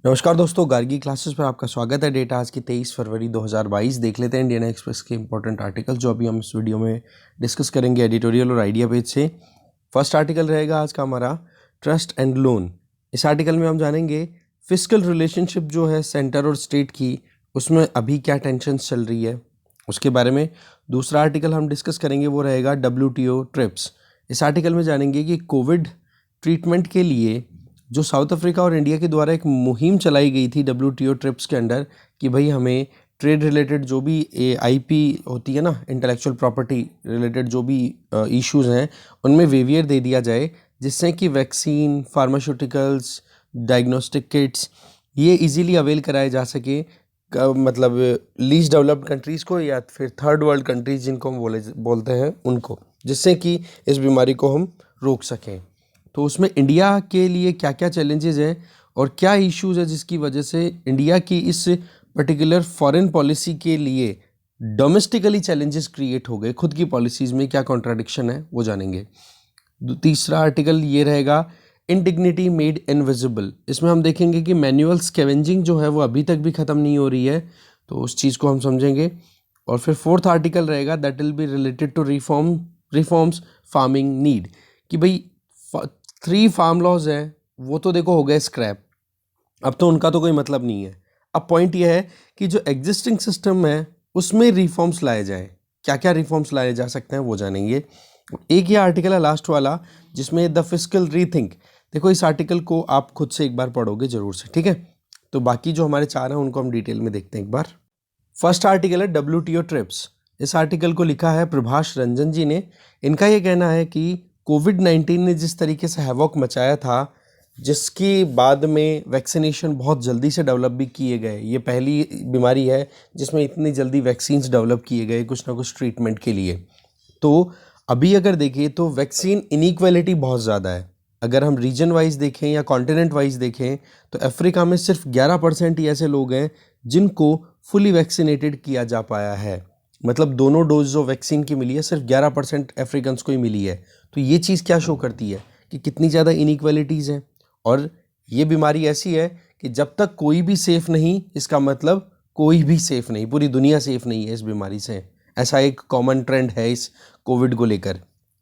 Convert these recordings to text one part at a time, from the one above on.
नमस्कार दोस्तों, गार्गी क्लासेस पर आपका स्वागत है। डेट आज की 23 फरवरी 2022। देख लेते हैं इंडियन एक्सप्रेस के इंपॉर्टेंट आर्टिकल जो अभी हम इस वीडियो में डिस्कस करेंगे एडिटोरियल और आइडिया पेज से। फर्स्ट आर्टिकल रहेगा आज का हमारा ट्रस्ट एंड लोन। इस आर्टिकल में हम जानेंगे फिस्कल रिलेशनशिप जो है सेंटर और स्टेट की, उसमें अभी क्या टेंशन चल रही है उसके बारे में। दूसरा आर्टिकल हम डिस्कस करेंगे वो रहेगा WTO ट्रिप्स। इस आर्टिकल में जानेंगे कि कोविड ट्रीटमेंट के लिए जो साउथ अफ्रीका और इंडिया के द्वारा एक मुहिम चलाई गई थी WTO ट्रिप्स के अंडर कि भाई हमें ट्रेड रिलेटेड जो भी IP होती है ना, इंटेलेक्चुअल प्रॉपर्टी रिलेटेड जो भी इश्यूज हैं उनमें वेवियर दे दिया जाए, जिससे कि वैक्सीन, फार्मास्यूटिकल्स, डायग्नोस्टिक किट्स ये इजीली अवेल कराए जा सके, मतलब लीस्ट डेवलप्ड कंट्रीज़ को या फिर थर्ड वर्ल्ड कंट्रीज जिनको हम बोलते हैं उनको, जिससे कि इस बीमारी को हम रोक सकें। तो उसमें इंडिया के लिए क्या क्या चैलेंजेस हैं और क्या इश्यूज है जिसकी वजह से इंडिया की इस पर्टिकुलर फॉरेन पॉलिसी के लिए डोमेस्टिकली चैलेंजेस क्रिएट हो गए, खुद की पॉलिसीज़ में क्या कॉन्ट्राडिक्शन है वो जानेंगे। तीसरा आर्टिकल ये रहेगा इंडिग्निटी मेड इनविजिबल। इसमें हम देखेंगे कि मैनुअल स्कैवेंजिंग जो है वो अभी तक भी ख़त्म नहीं हो रही है, तो उस चीज़ को हम समझेंगे। और फिर फोर्थ आर्टिकल रहेगा that will be related to reforms farming need, कि भाई 3 फार्म लॉज हैं वो तो देखो हो गए स्क्रैप, अब तो उनका तो कोई मतलब नहीं है। अब पॉइंट ये है कि जो एग्जिस्टिंग सिस्टम है उसमें रिफॉर्म्स लाए जाएं। क्या क्या रिफॉर्म्स लाए जा सकते हैं वो जानेंगे। एक ये आर्टिकल है लास्ट वाला जिसमें द फिस्कल रीथिंक। देखो इस आर्टिकल को आप खुद से एक बार पढ़ोगे जरूर से, ठीक है। तो बाकी जो हमारे 4 हैं उनको हम डिटेल में देखते हैं एक बार। फर्स्ट आर्टिकल है WTO ट्रिप्स। इस आर्टिकल को लिखा है प्रभाष रंजन जी ने। इनका ये कहना है कि कोविड-19 ने जिस तरीके से हैवॉक मचाया था, जिसकी बाद में वैक्सीनेशन बहुत जल्दी से डेवलप भी किए गए, ये पहली बीमारी है जिसमें इतनी जल्दी वैक्सीन्स डेवलप किए गए कुछ ना कुछ ट्रीटमेंट के लिए। तो अभी अगर देखें तो वैक्सीन इनइक्वालिटी बहुत ज़्यादा है। अगर हम रीजन वाइज देखें या कॉन्टिनेंट वाइज देखें तो अफ्रीका में सिर्फ 11% ही ऐसे लोग हैं जिनको फुली वैक्सीनेटेड किया जा पाया है। मतलब दोनों डोज जो वैक्सीन की मिली है सिर्फ 11% अफ्रीकन्स को ही मिली है। तो ये चीज़ क्या शो करती है कि कितनी ज़्यादा इनइक्वालिटीज़ हैं। और ये बीमारी ऐसी है कि जब तक कोई भी सेफ़ नहीं, इसका मतलब कोई भी सेफ़ नहीं, पूरी दुनिया सेफ़ नहीं है इस बीमारी से। ऐसा एक कॉमन ट्रेंड है इस कोविड को लेकर।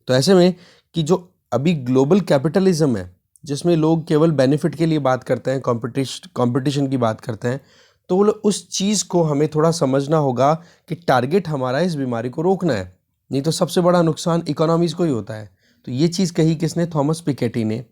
तो ऐसे में कि जो अभी ग्लोबल कैपिटलिज्म है जिसमें लोग केवल बेनिफिट के लिए बात करते हैं, कंपटीशन की बात करते हैं, तो उस चीज़ को हमें थोड़ा समझना होगा कि टारगेट हमारा इस बीमारी को रोकना है, नहीं तो सबसे बड़ा नुकसान इकोनॉमीज़ को ही होता है। तो ये चीज़ कही किसने? थॉमस पिकेटी ने।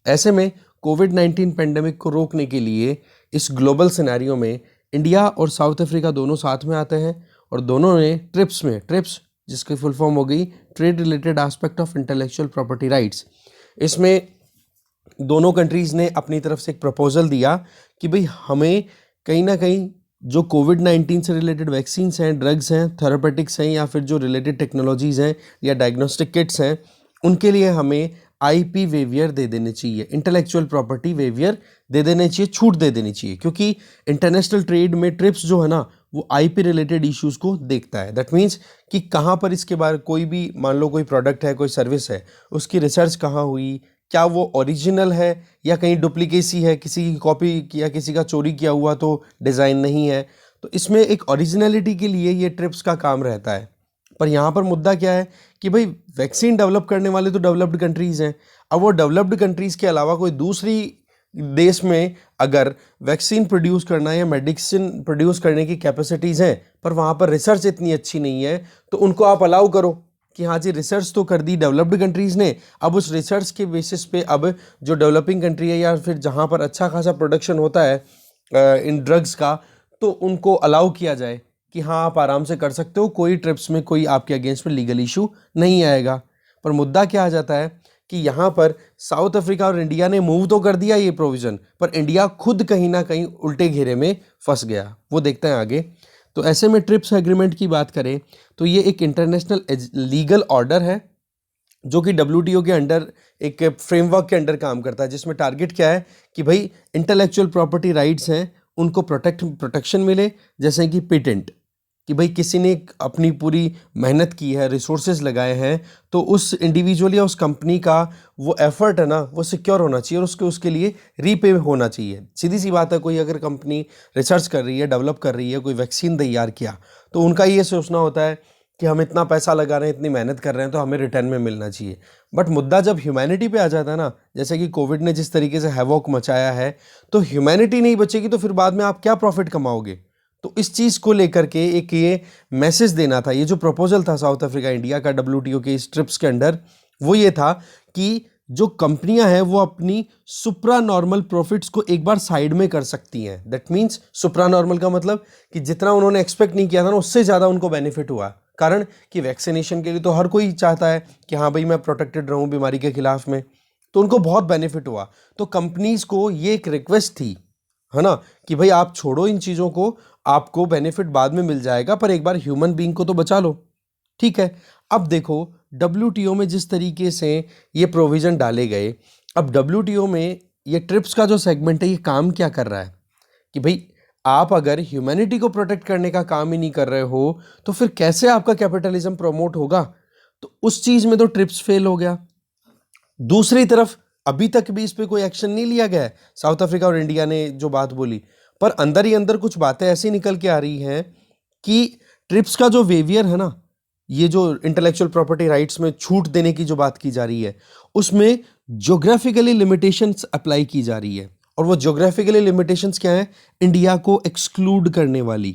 ऐसे में कोविड-19 पेंडेमिक को रोकने के लिए इस ग्लोबल सिनेरियो में इंडिया और साउथ अफ्रीका दोनों साथ में आते हैं और दोनों ने ट्रिप्स जिसकी फुल फॉर्म हो गई trade related aspect of intellectual property rights, इसमें दोनों कंट्रीज़ ने अपनी तरफ से एक प्रपोजल दिया कि भाई हमें कहीं ना कहीं जो कोविड-19 से रिलेटेड वैक्सीन्स हैं, ड्रग्स हैं, थेरापेटिक्स हैं या फिर जो रिलेटेड टेक्नोलॉजीज़ हैं या डायग्नोस्टिक किट्स हैं, उनके लिए हमें IP वेवियर दे देने चाहिए, इंटेलेक्चुअल प्रॉपर्टी वेवियर दे देने चाहिए, छूट दे देनी चाहिए। क्योंकि इंटरनेशनल ट्रेड में ट्रिप्स जो है ना वो IP रिलेटेड इश्यूज़ को देखता है। दैट मीन्स कि कहाँ पर इसके बारे कोई भी, मान लो कोई प्रोडक्ट है, कोई सर्विस है, उसकी रिसर्च कहाँ हुई, क्या वो ओरिजिनल है या कहीं डुप्लीकेसी है, किसी की कॉपी किया, किसी का चोरी किया हुआ तो डिज़ाइन नहीं है। तो इसमें एक ओरिजिनलिटी के लिए ये ट्रिप्स का काम रहता है। पर यहाँ पर मुद्दा क्या है कि भाई वैक्सीन डेवलप करने वाले तो डेवलप्ड कंट्रीज़ हैं। अब वो डेवलप्ड कंट्रीज़ के अलावा कोई दूसरी देश में अगर वैक्सीन प्रोड्यूस करना या मेडिसिन प्रोड्यूस करने की कैपेसिटीज़ हैं पर वहाँ पर रिसर्च इतनी अच्छी नहीं है, तो उनको आप अलाउ करो कि हाँ जी रिसर्च तो कर दी डेवलप्ड कंट्रीज़ ने, अब उस रिसर्च के बेसिस पे अब जो डेवलपिंग कंट्री है या फिर जहाँ पर अच्छा खासा प्रोडक्शन होता है इन ड्रग्स का, तो उनको अलाउ किया जाए कि हाँ आप आराम से कर सकते हो, कोई ट्रिप्स में कोई आपके अगेंस्ट में लीगल इशू नहीं आएगा। पर मुद्दा क्या आ जाता है कि यहाँ पर साउथ अफ्रीका और इंडिया ने मूव तो कर दिया ये प्रोविज़न, पर इंडिया खुद कहीं ना कहीं उल्टे घेरे में फंस गया। वो देखते हैं आगे। तो ऐसे में ट्रिप्स एग्रीमेंट की बात करें तो ये एक इंटरनेशनल लीगल ऑर्डर है जो कि WTO के अंडर एक फ्रेमवर्क के अंडर काम करता है, जिसमें टारगेट क्या है कि भाई इंटेलेक्चुअल प्रॉपर्टी राइट्स हैं उनको प्रोटेक्शन मिले, जैसे कि पेटेंट। कि भाई किसी ने अपनी पूरी मेहनत की है, रिसोर्सेज लगाए हैं, तो उस इंडिविजुअल या उस कंपनी का वो एफर्ट है ना, वो सिक्योर होना चाहिए और उसके लिए रीपे होना चाहिए। सीधी सी बात है, कोई अगर कंपनी रिसर्च कर रही है, डेवलप कर रही है, कोई वैक्सीन तैयार किया, तो उनका ये सोचना होता है कि हम इतना पैसा लगा रहे हैं, इतनी मेहनत कर रहे हैं, तो हमें रिटर्न में मिलना चाहिए। बट मुद्दा जब ह्यूमैनिटी पे आ जाता है ना, जैसे कि कोविड ने जिस तरीके से हैवॉक मचाया है, तो ह्यूमैनिटी नहीं बचेगी तो फिर बाद में आप क्या प्रॉफिट कमाओगे। तो इस चीज़ को लेकर के एक ये मैसेज देना था, ये जो प्रपोजल था साउथ अफ्रीका इंडिया का डब्ल्यूटीओ के इस ट्रिप्स के अंडर, वो ये था कि जो कंपनियां हैं वो अपनी सुप्रा नॉर्मल प्रॉफिट्स को एक बार साइड में कर सकती हैं। दैट मीन्स सुप्रा नॉर्मल का मतलब कि जितना उन्होंने एक्सपेक्ट नहीं किया था ना, उससे ज़्यादा उनको बेनिफिट हुआ। कारण कि वैक्सीनेशन के लिए तो हर कोई चाहता है कि हाँ भाई मैं प्रोटेक्टेड रहूं बीमारी के खिलाफ में, तो उनको बहुत बेनिफिट हुआ। तो कंपनीज को ये एक रिक्वेस्ट थी, है ना, कि भाई आप छोड़ो इन चीज़ों को, आपको बेनिफिट बाद में मिल जाएगा, पर एक बार ह्यूमन बीइंग को तो बचा लो। ठीक है। अब देखो डब्ल्यूटीओ में जिस तरीके से ये प्रोविज़न डाले गए, अब डब्ल्यूटीओ में ये ट्रिप्स का जो सेगमेंट है ये काम क्या कर रहा है कि भाई आप अगर ह्यूमैनिटी को प्रोटेक्ट करने का काम ही नहीं कर रहे हो, तो फिर कैसे आपका कैपिटलिज्म प्रमोट होगा। तो उस चीज़ में तो ट्रिप्स फेल हो गया। दूसरी तरफ अभी तक भी इस पे कोई एक्शन नहीं लिया गया है। साउथ अफ्रीका और इंडिया ने जो बात बोली, पर अंदर ही अंदर कुछ बातें ऐसी निकल के आ रही हैं कि ट्रिप्स का जो वेवियर है ना, ये जो इंटेलेक्चुअल प्रॉपर्टी राइट्स में छूट देने की जो बात की जा रही है, उसमें ज्योग्राफिकली लिमिटेशंस अप्लाई की जा रही है। और वो ज्योग्राफिकली लिमिटेशंस क्या है? इंडिया को एक्सक्लूड करने वाली।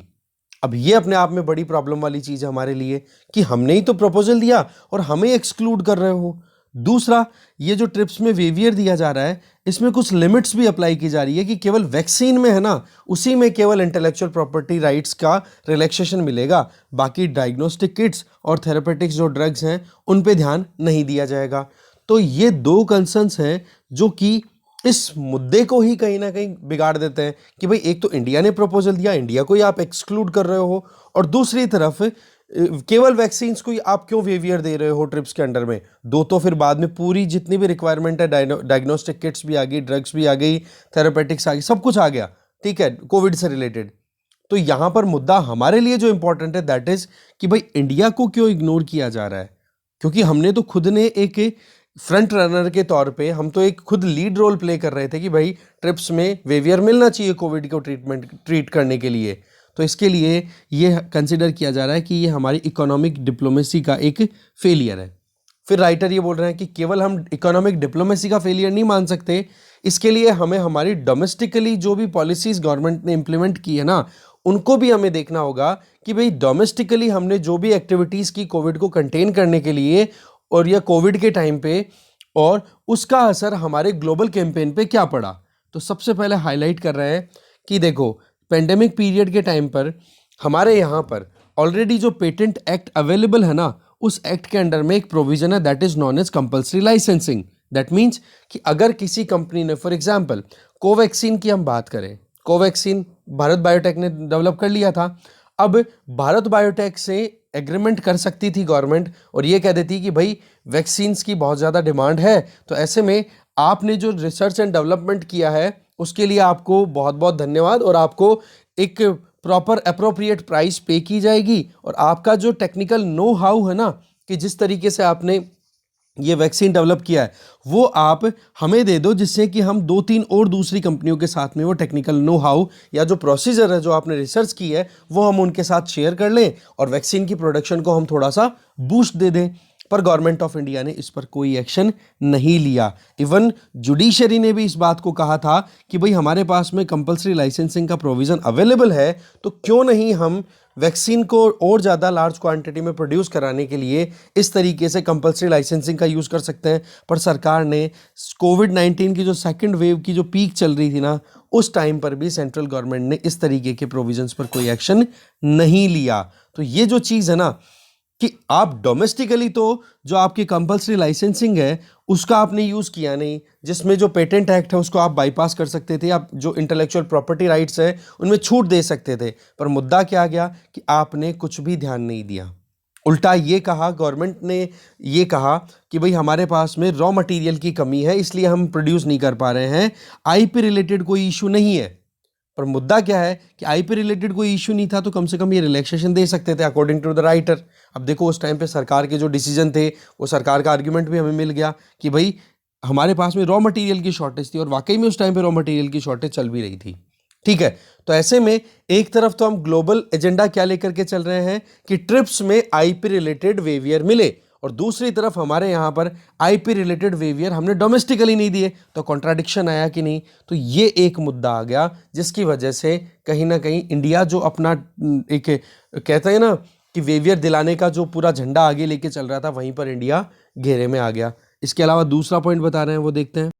अब ये अपने आप में बड़ी प्रॉब्लम वाली चीज़ है हमारे लिए कि हमने ही तो प्रपोजल दिया और हमें एक्सक्लूड कर रहे हो। दूसरा, ये जो ट्रिप्स में वेवियर दिया जा रहा है, इसमें कुछ लिमिट्स भी अप्लाई की जा रही है कि केवल वैक्सीन में है ना, उसी में केवल इंटेलेक्चुअल प्रॉपर्टी राइट्स का रिलैक्सेशन मिलेगा, बाकी डायग्नोस्टिक किट्स और थेरेपेटिक्स जो ड्रग्स हैं उन पे ध्यान नहीं दिया जाएगा। तो ये दो कंसर्न्स हैं जो कि इस मुद्दे को ही कहीं ना कहीं बिगाड़ देते हैं कि भाई एक तो इंडिया ने प्रपोजल दिया, इंडिया को ही आप एक्सक्लूड कर रहे हो, और दूसरी तरफ केवल वैक्सीन्स को ही आप क्यों वेवियर दे रहे हो ट्रिप्स के अंडर में। दो तो फिर बाद में पूरी जितनी भी रिक्वायरमेंट है, डायग्नोस्टिक किट्स भी आ गई, ड्रग्स भी आ गई, थेरेपेटिक्स आ गई, सब कुछ आ गया, ठीक है, कोविड से रिलेटेड। तो यहां पर मुद्दा हमारे लिए जो इंपॉर्टेंट है दैट इज कि भाई इंडिया को क्यों इग्नोर किया जा रहा है, क्योंकि हमने तो खुद ने एक फ्रंट रनर के तौर पे हम तो एक खुद लीड रोल प्ले कर रहे थे कि भाई ट्रिप्स में वेवियर मिलना चाहिए कोविड को ट्रीट करने के लिए। तो इसके लिए ये कंसिडर किया जा रहा है कि ये हमारी इकोनॉमिक डिप्लोमेसी का एक फेलियर है। फिर राइटर ये बोल रहे हैं कि केवल हम इकोनॉमिक डिप्लोमेसी का फेलियर नहीं मान सकते, इसके लिए हमें हमारी डोमेस्टिकली जो भी पॉलिसीज गवर्नमेंट ने इम्प्लीमेंट की है ना, उनको भी हमें देखना होगा कि भाई डोमेस्टिकली हमने जो भी एक्टिविटीज़ की कोविड को कंटेन करने के लिए और या कोविड के टाइम पे, और उसका असर हमारे ग्लोबल कैंपेन पे क्या पड़ा। तो सबसे पहले हाईलाइट कर रहे हैं कि देखो पेंडेमिक पीरियड के टाइम पर हमारे यहाँ पर ऑलरेडी जो पेटेंट एक्ट अवेलेबल है ना, उस एक्ट के अंडर में एक प्रोविजन है that is known as compulsory licensing. That means कि अगर किसी कंपनी ने, फॉर एग्जाम्पल कोवैक्सीन की हम बात करें, कोवैक्सीन भारत बायोटेक ने डेवलप कर लिया था। अब भारत बायोटेक से एग्रीमेंट कर सकती थी गवर्नमेंट और ये कह देती कि भाई वैक्सीन्स की बहुत ज़्यादा डिमांड है, तो ऐसे में आपने जो रिसर्च एंड डेवलपमेंट किया है उसके लिए आपको बहुत बहुत धन्यवाद, और आपको एक प्रॉपर अप्रोप्रिएट प्राइस पे की जाएगी, और आपका जो टेक्निकल नो हाउ है ना, कि जिस तरीके से आपने ये वैक्सीन डेवलप किया है वो आप हमें दे दो, जिससे कि हम 2-3 और दूसरी कंपनियों के साथ में वो टेक्निकल नो हाउ या जो प्रोसीजर है जो आपने रिसर्च की है वो हम उनके साथ शेयर कर लें और वैक्सीन की प्रोडक्शन को हम थोड़ा सा बूस्ट दे दें। पर गवर्नमेंट ऑफ इंडिया ने इस पर कोई एक्शन नहीं लिया। इवन जुडिशरी ने भी इस बात को कहा था कि भाई हमारे पास में कंपल्सरी लाइसेंसिंग का प्रोविज़न अवेलेबल है, तो क्यों नहीं हम वैक्सीन को और ज़्यादा लार्ज क्वांटिटी में प्रोड्यूस कराने के लिए इस तरीके से कंपल्सरी लाइसेंसिंग का यूज़ कर सकते हैं। पर सरकार ने कोविड-19 की जो सेकंड वेव की जो पीक चल रही थी ना, उस टाइम पर भी सेंट्रल गवर्नमेंट ने इस तरीके के प्रोविजंस पर कोई एक्शन नहीं लिया। तो ये जो चीज़ है ना कि आप डोमेस्टिकली तो जो आपकी कंपल्सरी लाइसेंसिंग है उसका आपने यूज़ किया नहीं, जिसमें जो पेटेंट एक्ट है उसको आप बाईपास कर सकते थे, आप जो इंटेलेक्चुअल प्रॉपर्टी राइट्स है उनमें छूट दे सकते थे। पर मुद्दा क्या आ गया कि आपने कुछ भी ध्यान नहीं दिया। उल्टा ये कहा, गवर्नमेंट ने ये कहा कि भाई हमारे पास में रॉ मटेरियल की कमी है इसलिए हम प्रोड्यूस नहीं कर पा रहे हैं, आईपी रिलेटेड कोई इशू नहीं है। पर मुद्दा क्या है कि आईपी रिलेटेड कोई इश्यू नहीं था तो कम से कम ये रिलैक्सेशन दे सकते थे अकॉर्डिंग टू द राइटर। अब देखो उस टाइम पे सरकार के जो डिसीजन थे वो सरकार का आर्ग्यूमेंट भी हमें मिल गया कि भाई हमारे पास में रॉ मटेरियल की शॉर्टेज थी और वाकई में उस टाइम पे रॉ मटेरियल की शॉर्टेज चल भी रही थी। ठीक है, तो ऐसे में एक तरफ तो हम ग्लोबल एजेंडा क्या लेकर के चल रहे हैं कि ट्रिप्स में आईपी रिलेटेड वेवियर मिले, और दूसरी तरफ हमारे यहाँ पर आईपी रिलेटेड वेवियर हमने डोमेस्टिकली नहीं दिए, तो कॉन्ट्राडिक्शन आया कि नहीं। तो ये एक मुद्दा आ गया जिसकी वजह से कहीं ना कहीं इंडिया जो अपना एक कहते हैं ना कि वेवियर दिलाने का जो पूरा झंडा आगे लेके चल रहा था वहीं पर इंडिया घेरे में आ गया। इसके अलावा दूसरा पॉइंट बता रहे हैं वो देखते हैं।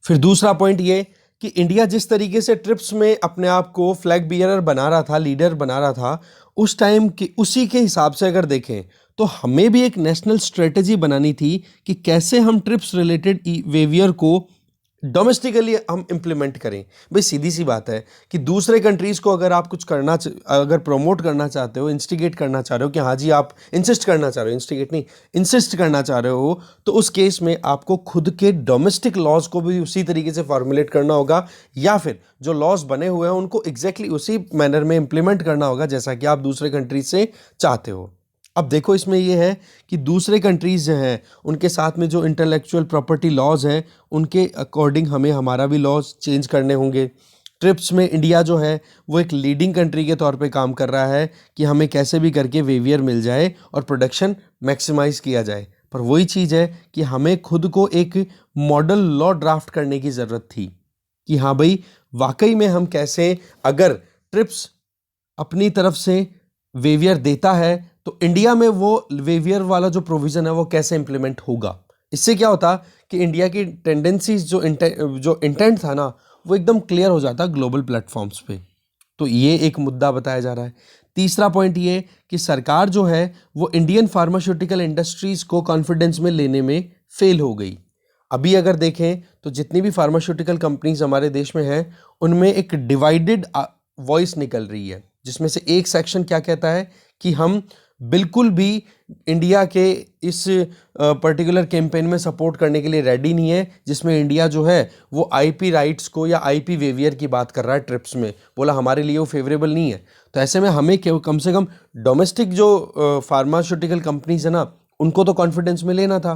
फिर दूसरा पॉइंट ये कि इंडिया जिस तरीके से ट्रिप्स में अपने आप को फ्लैग बियरर बना रहा था, लीडर बना रहा था, उस टाइम के उसी के हिसाब से अगर देखें तो हमें भी एक नेशनल स्ट्रेटेजी बनानी थी कि कैसे हम ट्रिप्स रिलेटेड वेवियर को डोमेस्टिकली हम इम्प्लीमेंट करें। भाई सीधी सी बात है कि दूसरे कंट्रीज़ को अगर आप कुछ करना अगर प्रमोट करना चाहते हो, इंस्टिगेट करना चाह रहे हो कि हाँ जी आप इंसिस्ट करना चाह रहे हो, इंस्टिगेट नहीं इंसिस्ट करना चाह रहे हो, तो उस केस में आपको खुद के डोमेस्टिक लॉज को भी उसी तरीके से फॉर्मुलेट करना होगा, या फिर जो लॉज बने हुए हैं उनको एग्जैक्टली उसी मैनर में इम्प्लीमेंट करना होगा जैसा कि आप दूसरे कंट्रीज से चाहते हो। अब देखो इसमें ये है कि दूसरे कंट्रीज़ जो हैं उनके साथ में जो इंटेलेक्चुअल प्रॉपर्टी लॉज हैं उनके अकॉर्डिंग हमें हमारा भी लॉज चेंज करने होंगे। ट्रिप्स में इंडिया जो है वो एक लीडिंग कंट्री के तौर पे काम कर रहा है कि हमें कैसे भी करके वेवियर मिल जाए और प्रोडक्शन मैक्सिमाइज़ किया जाए, पर वही चीज़ है कि हमें खुद को एक मॉडल लॉ ड्राफ्ट करने की ज़रूरत थी कि हाँ भाई वाकई में हम कैसे, अगर ट्रिप्स अपनी तरफ से वेवियर देता है तो इंडिया में वो वेवियर वाला जो प्रोविज़न है वो कैसे इंप्लीमेंट होगा। इससे क्या होता कि इंडिया की टेंडेंसीज जो इंटेंट था ना वो एकदम क्लियर हो जाता ग्लोबल प्लेटफॉर्म्स पे। तो ये एक मुद्दा बताया जा रहा है। तीसरा पॉइंट ये कि सरकार जो है वो इंडियन फार्मास्यूटिकल इंडस्ट्रीज़ को कॉन्फिडेंस में लेने में फेल हो गई। अभी अगर देखें तो जितनी भी फार्मास्यूटिकल कंपनीज हमारे देश में हैं उनमें एक डिवाइडेड वॉइस निकल रही है, जिसमें से एक सेक्शन क्या कहता है कि हम बिल्कुल भी इंडिया के इस पर्टिकुलर कैंपेन में सपोर्ट करने के लिए रेडी नहीं है, जिसमें इंडिया जो है वो आईपी राइट्स को या आईपी वेवियर की बात कर रहा है ट्रिप्स में, बोला हमारे लिए वो फेवरेबल नहीं है। तो ऐसे में हमें कम से कम डोमेस्टिक जो फार्मास्यूटिकल कंपनीज है ना उनको तो कॉन्फिडेंस में लेना था।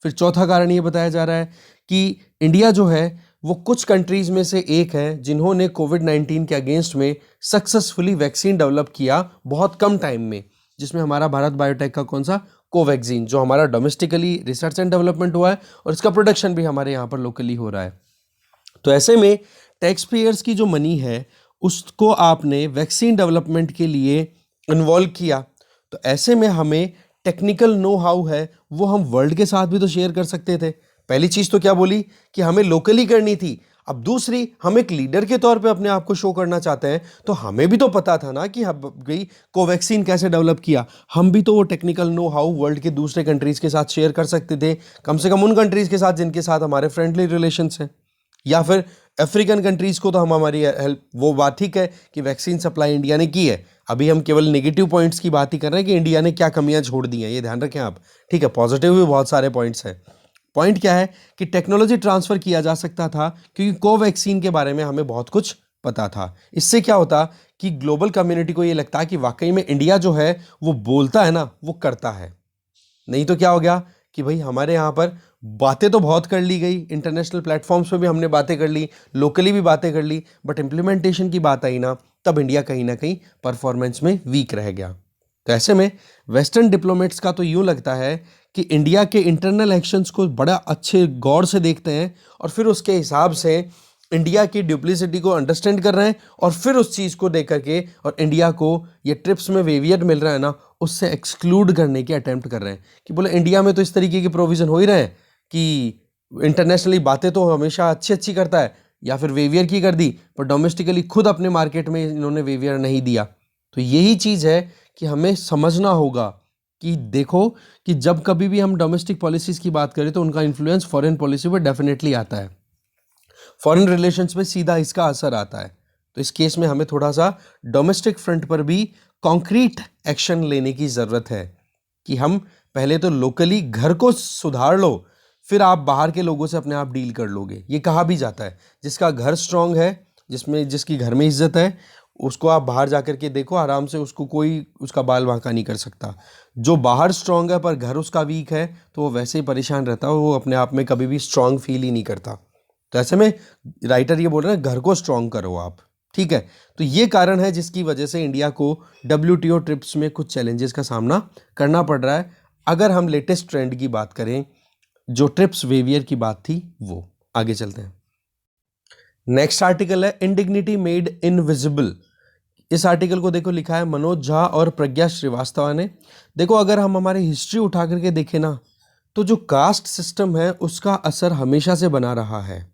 फिर चौथा कारण ये बताया जा रहा है कि इंडिया जो है वो कुछ कंट्रीज़ में से एक है जिन्होंने कोविड-19 के अगेंस्ट में सक्सेसफुली वैक्सीन डेवलप किया बहुत कम टाइम में, जिसमें हमारा भारत बायोटेक का कौन सा कोवैक्सीन जो हमारा डोमेस्टिकली रिसर्च एंड डेवलपमेंट हुआ है और इसका प्रोडक्शन भी हमारे यहाँ पर लोकली हो रहा है। तो ऐसे में टैक्स पेयर्स की जो मनी है उसको आपने वैक्सीन डेवलपमेंट के लिए इन्वॉल्व किया, तो ऐसे में हमें टेक्निकल नो हाउ है वो हम वर्ल्ड के साथ भी तो शेयर कर सकते थे। पहली चीज़ तो क्या बोली कि हमें लोकली करनी थी। अब दूसरी, हम एक लीडर के तौर पे अपने आप को शो करना चाहते हैं तो हमें भी तो पता था ना कि गई कोवैक्सीन कैसे डेवलप किया, हम भी तो वो टेक्निकल नो हाउ वर्ल्ड के दूसरे कंट्रीज़ के साथ शेयर कर सकते थे, कम से कम उन कंट्रीज़ के साथ जिनके साथ हमारे फ्रेंडली रिलेशंस हैं, या फिर अफ्रीकन कंट्रीज़ को तो हम हमारी हेल्प, वो बात ठीक है कि वैक्सीन सप्लाई इंडिया ने की है, अभी हम केवल नेगेटिव पॉइंट्स की बात ही कर रहे हैं कि इंडिया ने क्या कमियां छोड़ दी हैं, ये ध्यान रखें आप। ठीक है, पॉजिटिव भी बहुत सारे पॉइंट्स हैं। पॉइंट क्या है कि टेक्नोलॉजी ट्रांसफ़र किया जा सकता था क्योंकि कोवैक्सीन के बारे में हमें बहुत कुछ पता था। इससे क्या होता कि ग्लोबल कम्युनिटी को ये लगता कि वाकई में इंडिया जो है वो बोलता है ना वो करता है। नहीं तो क्या हो गया कि भाई हमारे यहाँ पर बातें तो बहुत कर ली गई, इंटरनेशनल प्लेटफॉर्म्स पे भी हमने बातें कर ली, लोकली भी बातें कर ली, बट इम्प्लीमेंटेशन की बात आई ना तब इंडिया कहीं ना कहीं परफॉर्मेंस में वीक रह गया। तो ऐसे में वेस्टर्न डिप्लोमेट्स का तो यूँ लगता है कि इंडिया के इंटरनल एक्शंस को बड़ा अच्छे गौर से देखते हैं और फिर उसके हिसाब से इंडिया की ड्यूप्लिसिटी को अंडरस्टैंड कर रहे हैं और फिर उस चीज़ को देख करके और इंडिया को ये ट्रिप्स में वेवियर मिल रहा है ना उससे एक्सक्लूड करने की अटेम्प्ट कर रहे हैं कि बोले इंडिया में तो इस तरीके के प्रोविज़न हो ही रहे हैं कि इंटरनेशनली बातें तो हमेशा अच्छी अच्छी करता है, या फिर वेवियर की कर दी पर डोमेस्टिकली खुद अपने मार्केट में इन्होंने वेवियर नहीं दिया। तो यही चीज़ है कि हमें समझना होगा कि देखो कि जब कभी भी हम डोमेस्टिक पॉलिसीज़ की बात करें तो उनका इन्फ्लुएंस फॉरेन पॉलिसी पर डेफिनेटली आता है, फॉरेन रिलेशंस में सीधा इसका असर आता है। तो इस केस में हमें थोड़ा सा डोमेस्टिक फ्रंट पर भी कॉन्क्रीट एक्शन लेने की ज़रूरत है कि हम पहले तो लोकली घर को सुधार लो, फिर आप बाहर के लोगों से अपने आप डील कर लोगे। ये कहा भी जाता है जिसका घर स्ट्रांग है जिसमें जिसकी घर में इज्जत है, उसको आप बाहर जा कर के देखो आराम से, उसको कोई उसका बाल बांका नहीं कर सकता। जो बाहर स्ट्रांग है पर घर उसका वीक है, तो वो वैसे ही परेशान रहता है, वो अपने आप में कभी भी स्ट्रांग फील ही नहीं करता। तो ऐसे में राइटर ये बोल रहे हैं घर को स्ट्रांग करो आप, ठीक है। तो ये कारण है जिसकी वजह से इंडिया को WTO ट्रिप्स में कुछ चैलेंजेस का सामना करना पड़ रहा है। अगर हम लेटेस्ट ट्रेंड की बात करें, जो ट्रिप्स वेवियर की बात थी, वो आगे चलते हैं। नेक्स्ट आर्टिकल है इंडिग्निटी मेड इनविजिबल। इस आर्टिकल को देखो, लिखा है मनोज झा और प्रज्ञा श्रीवास्तव ने। देखो अगर हम हमारी हिस्ट्री उठा करके देखें ना, तो जो कास्ट सिस्टम है उसका असर हमेशा से बना रहा है।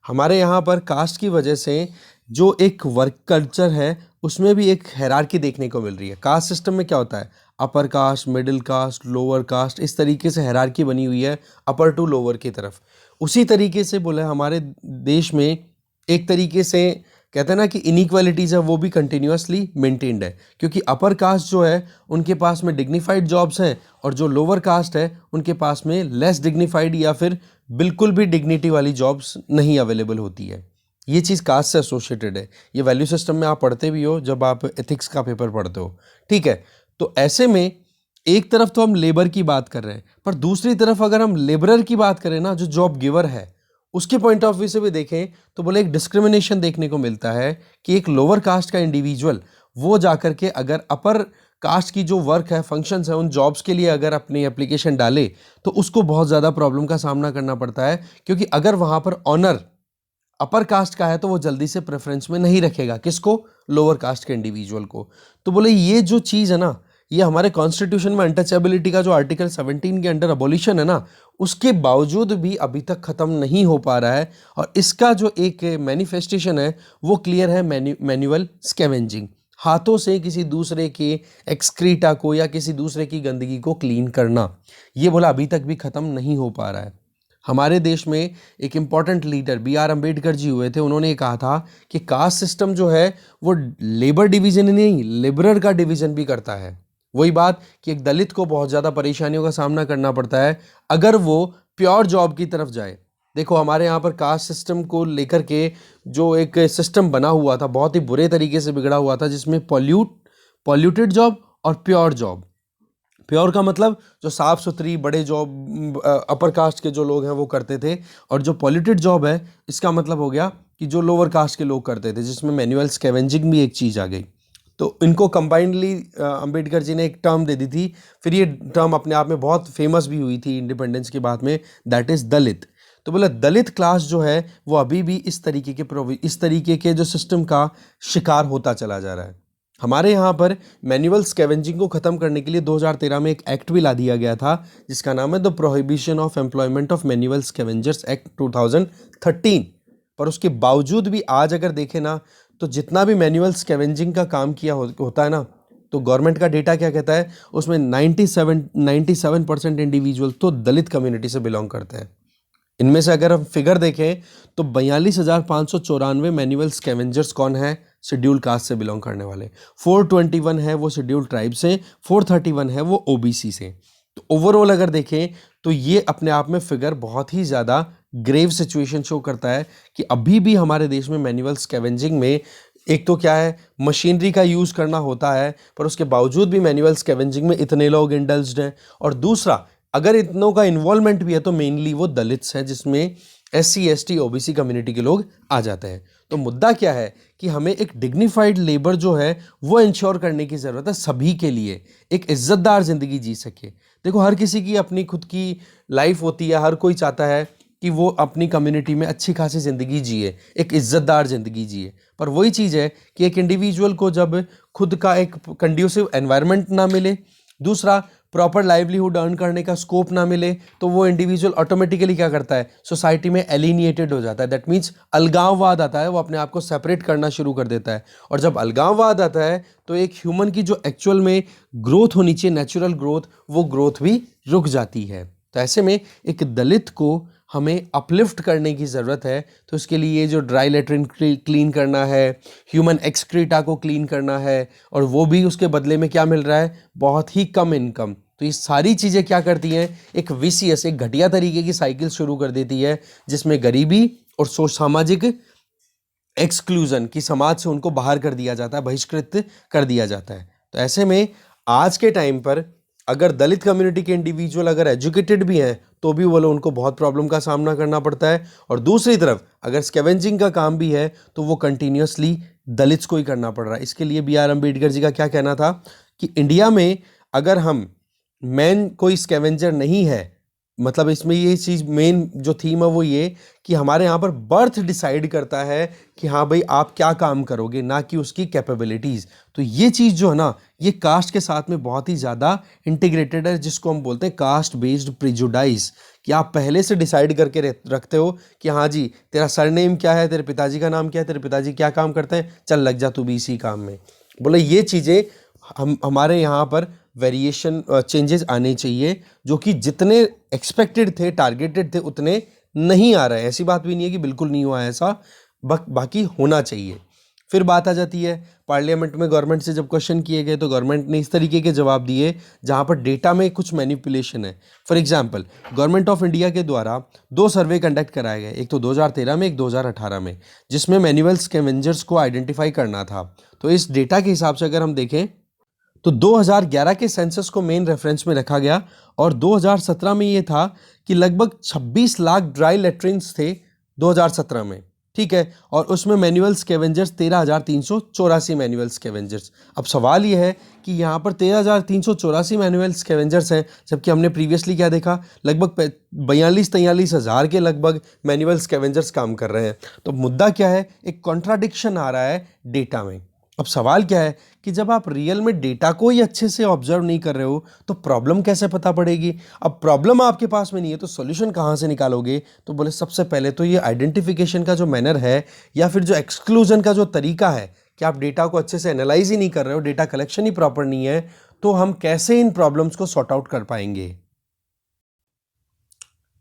हमारे यहाँ पर कास्ट की वजह से जो एक वर्क कल्चर है उसमें भी एक हायरार्की देखने को मिल रही है। कास्ट सिस्टम में क्या होता है, upper caste, middle caste, lower caste, इस तरीके से हायरार्की बनी हुई है अपर टू लोअर की तरफ। उसी तरीके से बोले हमारे देश में एक तरीके से कहते हैं ना कि इनइक्वालिटीज़ है, वो भी कंटिन्यूअसली मेंटेन्ड है, क्योंकि अपर कास्ट जो है उनके पास में डिग्निफाइड जॉब्स हैं और जो लोअर कास्ट है उनके पास में लेस डिग्निफाइड या फिर बिल्कुल भी डिग्निटी वाली जॉब्स नहीं अवेलेबल होती है। ये चीज़ कास्ट से एसोसिएटेड है। ये वैल्यू सिस्टम में आप पढ़ते भी हो जब आप एथिक्स का पेपर पढ़ते हो, ठीक है। तो ऐसे में एक तरफ तो हम लेबर की बात कर रहे हैं, पर दूसरी तरफ अगर हम लेबरर की बात करें ना, जो जॉब गिवर है, उसके पॉइंट ऑफ व्यू से भी देखें तो बोले एक डिस्क्रिमिनेशन देखने को मिलता है कि एक लोअर कास्ट का इंडिविजुअल वो जाकर के अगर अपर कास्ट की जो वर्क है, फंक्शंस है, उन जॉब्स के लिए अगर अपनी एप्लीकेशन डाले तो उसको बहुत ज़्यादा प्रॉब्लम का सामना करना पड़ता है, क्योंकि अगर वहाँ पर ऑनर अपर कास्ट का है तो वो जल्दी से प्रेफरेंस में नहीं रखेगा किसको, लोअर कास्ट के इंडिविजुअल को। तो बोले ये जो चीज़ है ना, ये हमारे कॉन्स्टिट्यूशन में अनटचेबिलिटी का जो आर्टिकल 17 के अंडर अबॉलिशन है ना, उसके बावजूद भी अभी तक ख़त्म नहीं हो पा रहा है। और इसका जो एक मैनिफेस्टेशन है वो क्लियर है, मैन्युअल स्कैवेंजिंग, हाथों से किसी दूसरे के एक्सक्रीटा को या किसी दूसरे की गंदगी को क्लीन करना। ये बोला अभी तक भी ख़त्म नहीं हो पा रहा है। हमारे देश में एक important leader BR Ambedkar ji हुए थे, उन्होंने कहा था कि कास्ट सिस्टम जो है वो लेबर डिवीजन ही नहीं, लेबरर का डिवीजन भी करता है। वही बात कि एक दलित को बहुत ज़्यादा परेशानियों का सामना करना पड़ता है अगर वो प्योर जॉब की तरफ जाए। देखो हमारे यहाँ पर कास्ट सिस्टम को लेकर के जो एक सिस्टम बना हुआ था, बहुत ही बुरे तरीके से बिगड़ा हुआ था, जिसमें पॉल्यूटेड जॉब और प्योर जॉब। प्योर का मतलब जो साफ़ सुथरी बड़े जॉब अपर कास्ट के जो लोग हैं वो करते थे, और जो पॉल्यूटेड जॉब है इसका मतलब हो गया कि जो लोअर कास्ट के लोग करते थे, जिसमें मैनुअल स्कैवेंजिंग भी एक चीज़ आ गई। तो इनको कंबाइंडली अंबेडकर जी ने एक टर्म दे दी थी। फिर ये टर्म अपने आप में बहुत फेमस भी हुई थी इंडिपेंडेंस के बाद में, दैट इज़ दलित। तो बोला दलित क्लास जो है वो अभी भी इस तरीके के जो सिस्टम का शिकार होता चला जा रहा है। हमारे यहाँ पर मैनुअल स्कैवेंजिंग को ख़त्म करने के लिए 2013 में एक एक्ट भी ला दिया गया था, जिसका नाम है the prohibition of employment of manual scavengers act 2013। पर उसके बावजूद भी आज अगर देखें ना, तो जितना भी मैनुअल स्कैवेंजिंग का काम किया होता है ना, तो गवर्नमेंट का डेटा क्या कहता है, उसमें 97% इंडिविजुअल तो दलित कम्युनिटी से बिलोंग करते हैं। इनमें से अगर हम फिगर देखें तो 42,594 मैनुअल स्कैवेंजर्स कौन है, शेड्यूल कास्ट से बिलोंग करने वाले। 421 है वो शेड्यूल ट्राइब से, 431 है वो OBC से। तो ओवरऑल अगर देखें तो ये अपने आप में फिगर बहुत ही ज़्यादा ग्रेव सिचुएशन शो करता है कि अभी भी हमारे देश में मैनुअल स्कैवेंजिंग में एक तो क्या है, मशीनरी का यूज़ करना होता है, पर उसके बावजूद भी मैनुअल स्कैवेंजिंग में इतने लोग इंडल्ज्ड हैं। और दूसरा, अगर इतनों का इन्वॉल्वमेंट भी है तो मेनली वो दलित्स हैं, जिसमें SC ST OBC कम्युनिटी के लोग आ जाते हैं। तो मुद्दा क्या है कि हमें एक डिग्निफाइड लेबर जो है वो इंश्योर करने की ज़रूरत है, सभी के लिए एक इज़्ज़तदार ज़िंदगी जी सके। देखो हर किसी की अपनी खुद की लाइफ होती है, हर कोई चाहता है कि वो अपनी कम्युनिटी में अच्छी खासी ज़िंदगी जिए, एक इज़्ज़तदार ज़िंदगी जिए। पर वही चीज़ है कि एक इंडिविजुअल को जब खुद का एक कंड्यूसिव एनवायरनमेंट ना मिले, दूसरा प्रॉपर लाइवलीहुड अर्न करने का स्कोप ना मिले, तो वो इंडिविजुअल ऑटोमेटिकली क्या करता है, सोसाइटी में एलिनिएटेड हो जाता है। दैट मीन्स अलगाववाद आता है, वो अपने आप को सेपरेट करना शुरू कर देता है। और जब अलगाववाद आता है तो एक ह्यूमन की जो एक्चुअल में ग्रोथ होनी चाहिए, नेचुरल ग्रोथ, वो ग्रोथ भी रुक जाती है। तो ऐसे में एक दलित को हमें अपलिफ्ट करने की ज़रूरत है। तो इसके लिए जो ड्राई लेटरिन क्लीन करना है, ह्यूमन एक्सक्रीटा को क्लीन करना है, और वो भी उसके बदले में क्या मिल रहा है, बहुत ही कम इनकम। तो ये सारी चीज़ें क्या करती हैं, एक VCS, एक घटिया तरीके की साइकिल शुरू कर देती है, जिसमें गरीबी और सामाजिक एक्सक्लूजन, कि समाज से उनको बाहर कर दिया जाता है, बहिष्कृत कर दिया जाता है। तो ऐसे में आज के टाइम पर अगर दलित कम्युनिटी के इंडिविजुअल अगर एजुकेटेड भी हैं तो भी वो लोग उनको बहुत प्रॉब्लम का सामना करना पड़ता है, और दूसरी तरफ अगर स्कैवेंजिंग का काम भी है तो वो कंटिन्यूअसली दलित्स को ही करना पड़ रहा है। इसके लिए B.R. अम्बेडकर जी का क्या कहना था कि इंडिया में अगर हम मैन कोई स्कैवेंजर नहीं है, मतलब इसमें ये चीज़ मेन जो थीम है वो ये कि हमारे यहाँ पर बर्थ डिसाइड करता है कि हाँ भाई आप क्या काम करोगे, ना कि उसकी कैपेबिलिटीज़। तो ये चीज़ जो है ना, ये कास्ट के साथ में बहुत ही ज़्यादा इंटीग्रेटेड है, जिसको हम बोलते हैं कास्ट बेस्ड प्रिजुडाइज, कि आप पहले से डिसाइड करके रखते हो कि हाँ जी तेरा सरनेम क्या है, तेरे पिताजी का नाम क्या है, तेरे पिताजी क्या काम करते हैं, चल लग जा तू भी इसी काम में। बोले ये चीज़ें हमारे यहाँ पर वेरिएशन चेंजेस आने चाहिए, जो कि जितने एक्सपेक्टेड थे, टारगेटेड थे, उतने नहीं आ रहे हैं। ऐसी बात भी नहीं है कि बिल्कुल नहीं हुआ ऐसा, बाकी होना चाहिए। फिर बात आ जाती है पार्लियामेंट में गवर्नमेंट से जब क्वेश्चन किए गए तो गवर्नमेंट ने इस तरीके के जवाब दिए जहां पर डेटा में कुछ मैनिपुलेशन है। For example government of India के द्वारा 2 सर्वे कंडक्ट कराए गए, एक तो 2013 में, एक 2018 में, जिसमें मैनुअल स्कैवेंजर्स को आइडेंटिफाई करना था। तो इस डेटा के हिसाब से अगर हम देखें तो 2011 के सेंसस को मेन रेफरेंस में रखा गया, और 2017 में ये था कि लगभग 26 लाख ड्राई लेट्रिन्स थे 2017 में, ठीक है, और उसमें मैनुअल स्कैवेंजर्स 13,384 मैनुअल स्कैवेंजर्स। अब सवाल ये है कि यहाँ पर 13,384 मैनुअल स्कैवेंजर्स हैं, जबकि हमने प्रीवियसली क्या देखा, लगभग 42-43 हज़ार के लगभग मैनुअल स्कैवेंजर्स काम कर रहे हैं। तो मुद्दा क्या है, एक कॉन्ट्राडिक्शन आ रहा है डेटा में। अब सवाल क्या है कि जब आप रियल में डेटा को ही अच्छे से ऑब्जर्व नहीं कर रहे हो तो प्रॉब्लम कैसे पता पड़ेगी। अब प्रॉब्लम आपके पास में नहीं है तो सॉल्यूशन कहाँ से निकालोगे। तो बोले सबसे पहले तो ये आइडेंटिफिकेशन का जो मैनर है, या फिर जो एक्सक्लूजन का जो तरीका है कि आप डेटा को अच्छे से एनालाइज ही नहीं कर रहे हो, डेटा कलेक्शन ही प्रॉपर नहीं है, तो हम कैसे इन प्रॉब्लम्स को सॉर्ट आउट कर पाएंगे।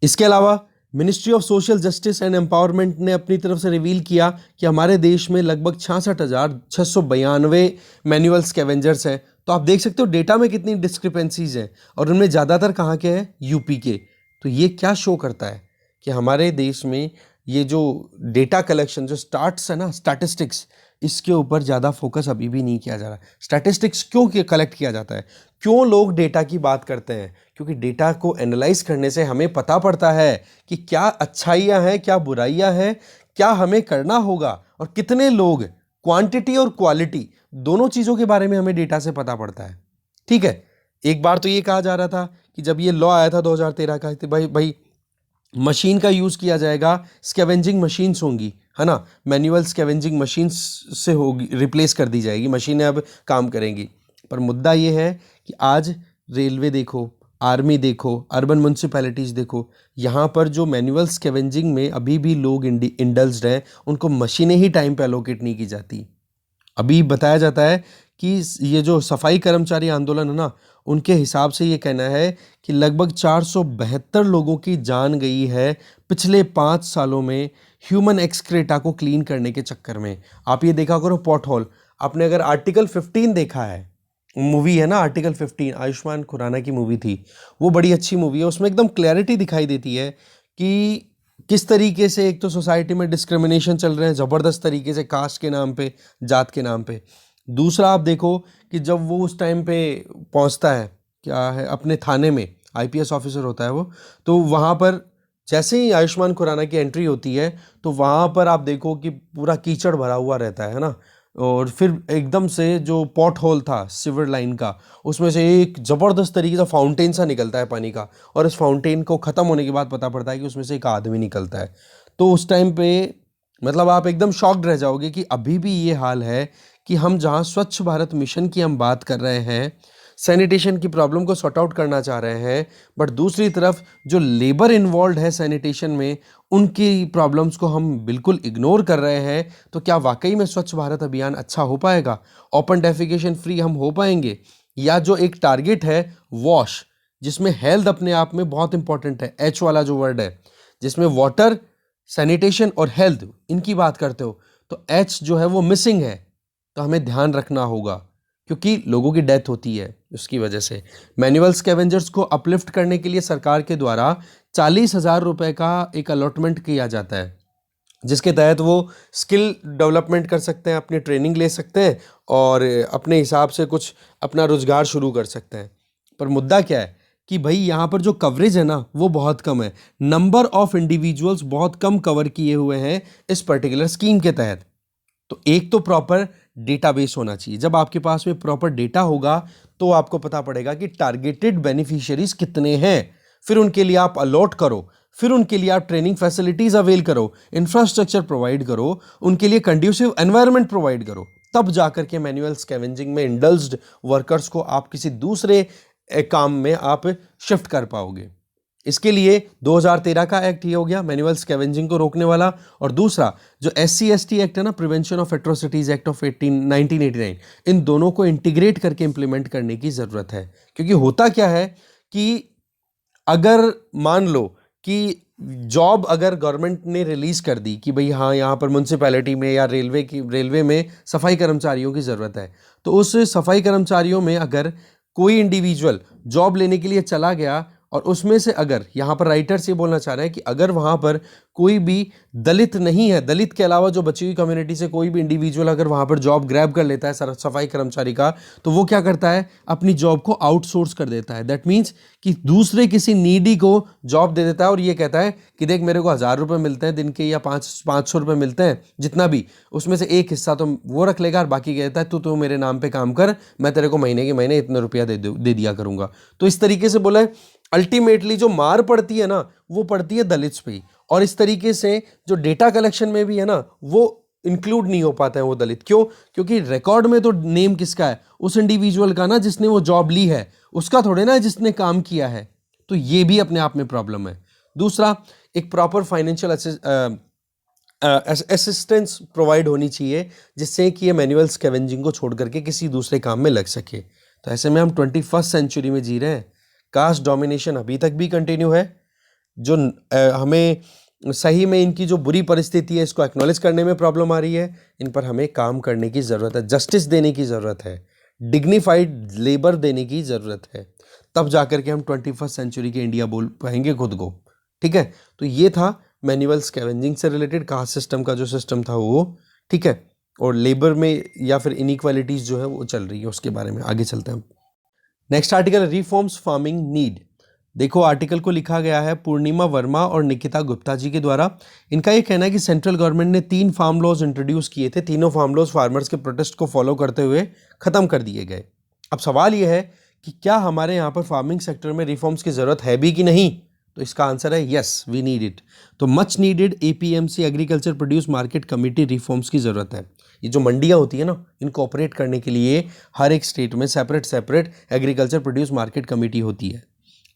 इसके अलावा ministry of social justice and empowerment ने अपनी तरफ से रिवील किया कि हमारे देश में लगभग 66,692 मैनुअल स्कैवेंजर्स हैं। तो आप देख सकते हो डेटा में कितनी डिस्क्रिपेंसीज हैं, और उनमें ज़्यादातर कहाँ के हैं, यूपी के। तो ये क्या शो करता है कि हमारे देश में ये जो डेटा कलेक्शन जो स्टार्ट्स है ना, स्टैटिस्टिक्स, इसके ऊपर ज़्यादा फोकस अभी भी नहीं किया जा रहा। स्टैटिस्टिक्स क्यों कलेक्ट किया जाता है, क्यों लोग डेटा की बात करते हैं, क्योंकि डेटा को एनालाइज करने से हमें पता पड़ता है कि क्या अच्छाइयाँ हैं, क्या बुराइयाँ हैं, क्या हमें करना होगा, और कितने लोग, क्वांटिटी और क्वालिटी दोनों चीज़ों के बारे में हमें डेटा से पता पड़ता है। ठीक है, एक बार तो ये कहा जा रहा था कि जब ये लॉ आया था 2013 का, तो भाई मशीन का यूज़ किया जाएगा, स्कैवेंजिंग मशीन्स होंगी, है ना, मैनुअल स्कैवेंजिंग मशीन्स से होगी, रिप्लेस कर दी जाएगी, मशीनें अब काम करेंगी। पर मुद्दा ये है कि आज रेलवे देखो, आर्मी देखो, अर्बन म्यूनसिपैलिटीज़ देखो, यहाँ पर जो मैनुअल स्कैवेंजिंग में अभी भी लोग इंडल्ज्ड हैं, उनको मशीनें ही टाइम पे एलोकेट नहीं की जाती। अभी बताया जाता है कि ये जो सफाई कर्मचारी आंदोलन है ना, उनके हिसाब से ये कहना है कि लगभग 472 लोगों की जान गई है पिछले 5 सालों में ह्यूमन एक्सक्रेटा को क्लीन करने के चक्कर में। आप ये देखा करो पॉट होल, आपने अगर आर्टिकल 15 देखा है, मूवी है ना आर्टिकल 15, आयुष्मान खुराना की मूवी थी, वो बड़ी अच्छी मूवी है। उसमें एकदम क्लैरिटी दिखाई देती है कि किस तरीके से एक तो सोसाइटी में डिस्क्रिमिनेशन चल रहे हैं ज़बरदस्त तरीके से, कास्ट के नाम पे, जात के नाम पे। दूसरा आप देखो कि जब वो उस टाइम पे पहुंचता है, क्या है, अपने थाने में, आईपीएस ऑफिसर होता है वो, तो वहाँ पर जैसे ही आयुष्मान खुराना की एंट्री होती है तो वहाँ पर आप देखो कि पूरा कीचड़ भरा हुआ रहता है ना, और फिर एकदम से जो पॉट होल था सिवर लाइन का, उसमें से एक ज़बरदस्त तरीके से फाउंटेन सा निकलता है पानी का, और इस फाउंटेन को ख़त्म होने के बाद पता पड़ता है कि उसमें से एक आदमी निकलता है। तो उस टाइम पे मतलब आप एकदम शॉक्ड रह जाओगे कि अभी भी ये हाल है कि हम जहाँ स्वच्छ भारत मिशन की हम बात कर रहे हैं, सैनिटेशन की प्रॉब्लम को सॉर्ट आउट करना चाह रहे हैं, बट दूसरी तरफ जो लेबर इन्वॉल्व है सैनिटेशन में, उनकी प्रॉब्लम्स को हम बिल्कुल इग्नोर कर रहे हैं। तो क्या वाकई में स्वच्छ भारत अभियान अच्छा हो पाएगा, ओपन डेफिकेशन फ्री हम हो पाएंगे, या जो एक टारगेट है वॉश, जिसमें हेल्थ अपने आप में बहुत इंपॉर्टेंट है, एच वाला जो वर्ड है, जिसमें वाटर, सैनिटेशन और हेल्थ इनकी बात करते हो, तो एच जो है वो मिसिंग है। तो हमें ध्यान रखना होगा क्योंकि लोगों की डेथ होती है उसकी वजह से। मैनुअल स्कैवेंजर्स को अपलिफ्ट करने के लिए सरकार के द्वारा 40,000 रुपए का एक अलॉटमेंट किया जाता है, जिसके तहत वो स्किल डेवलपमेंट कर सकते हैं, अपनी ट्रेनिंग ले सकते हैं और अपने हिसाब से कुछ अपना रोजगार शुरू कर सकते हैं। पर मुद्दा क्या है कि भाई यहाँ पर जो कवरेज है ना वो बहुत कम है, नंबर ऑफ इंडिविजुअल्स बहुत कम कवर किए हुए हैं इस पर्टिकुलर स्कीम के तहत। तो एक तो प्रॉपर डेटाबेस होना चाहिए। जब आपके पास में प्रॉपर डेटा होगा तो आपको पता पड़ेगा कि टारगेटेड बेनिफिशियरीज कितने हैं, फिर उनके लिए आप अलॉट करो, फिर उनके लिए आप ट्रेनिंग फैसिलिटीज अवेल करो, इंफ्रास्ट्रक्चर प्रोवाइड करो, उनके लिए कंड्यूसिव एनवायरनमेंट प्रोवाइड करो, तब जाकर के मैनुअल स्कैवेंजिंग में इंडल्ज्ड वर्कर्स को आप किसी दूसरे काम में आप शिफ्ट कर पाओगे। इसके लिए 2013 का एक्ट ये हो गया मैनुअल स्कैवेंजिंग को रोकने वाला, और दूसरा जो SC/ST एक्ट है ना, prevention of atrocities act of 1989, इन दोनों को इंटीग्रेट करके इंप्लीमेंट करने की जरूरत है। क्योंकि होता क्या है कि अगर मान लो कि जॉब अगर गवर्नमेंट ने रिलीज कर दी कि भाई हाँ यहाँ पर म्यूनसिपैलिटी में या रेलवे में सफाई कर्मचारियों की ज़रूरत है, तो उस सफाई कर्मचारियों में अगर कोई इंडिविजुअल जॉब लेने के लिए चला गया और उसमें से अगर यहाँ पर राइटर्स ये बोलना चाह रहे हैं कि अगर वहाँ पर कोई भी दलित नहीं है, दलित के अलावा जो बची हुई कम्युनिटी से कोई भी इंडिविजुअल अगर वहाँ पर जॉब ग्रैब कर लेता है सफाई कर्मचारी का, तो वो क्या करता है, अपनी जॉब को आउटसोर्स कर देता है। दैट मीन्स कि दूसरे किसी नीडी को जॉब दे देता है और ये कहता है कि देख मेरे को 1000 रुपये मिलते हैं दिन के या 500 रुपये मिलते हैं, जितना भी, उसमें से एक हिस्सा तो वो रख लेगा और बाकी कहता है तू मेरे नाम पे काम कर, मैं तेरे को महीने के महीने इतने रुपया दे दिया करूँगा। तो इस तरीके से बोला है अल्टीमेटली जो मार पड़ती है ना वो पड़ती है दलित्स पे ही। और इस तरीके से जो डेटा कलेक्शन में भी है ना वो इंक्लूड नहीं हो पाता है वो दलित। क्यों? क्योंकि रिकॉर्ड में तो नेम किसका है, उस इंडिविजुअल का ना जिसने वो जॉब ली है, उसका थोड़े ना जिसने काम किया है। तो ये भी अपने आप में प्रॉब्लम है। दूसरा, एक प्रॉपर फाइनेंशियल असिस्टेंस प्रोवाइड होनी चाहिए जिससे कि ये मैनुअल स्कैवेंजिंग को छोड़ करके किसी दूसरे काम में लग सके। तो ऐसे में हम 21st सेंचुरी में जी रहे हैं। कास्ट डोमिनेशन अभी तक भी कंटिन्यू है, जो हमें सही में इनकी जो बुरी परिस्थिति है इसको एक्नॉलेज करने में प्रॉब्लम आ रही है। इन पर हमें काम करने की ज़रूरत है, जस्टिस देने की ज़रूरत है, डिग्निफाइड लेबर देने की ज़रूरत है, तब जाकर के हम 21st सेंचुरी के इंडिया बोल पाएंगे खुद को। ठीक है, तो ये था मैनुअल स्कैवेंजिंग से रिलेटेड कास्ट सिस्टम का जो सिस्टम था वो। ठीक है, और लेबर में या फिर इनइक्वालिटीज़ जो है वो चल रही है, उसके बारे में आगे चलते हैं। Next article, reforms farming need. देखो आर्टिकल को लिखा गया है पूर्णिमा वर्मा और निकिता गुप्ता जी के द्वारा। इनका ये कहना है कि सेंट्रल गवर्नमेंट ने 3 फार्म लॉज इंट्रोड्यूस किए थे, तीनों फार्म लॉज फार्मर्स के प्रोटेस्ट को फॉलो करते हुए खत्म कर दिए गए। अब सवाल ये है कि क्या हमारे यहाँ पर फार्मिंग सेक्टर में रिफॉर्म्स की ज़रूरत है भी कि नहीं? तो इसका आंसर है यस, वी नीड इट। तो much needed APMC agriculture produce market committee reforms की ज़रूरत है। ये जो मंडियाँ होती है ना, इनको ऑपरेट करने के लिए हर एक स्टेट में separate agriculture produce market committee होती है।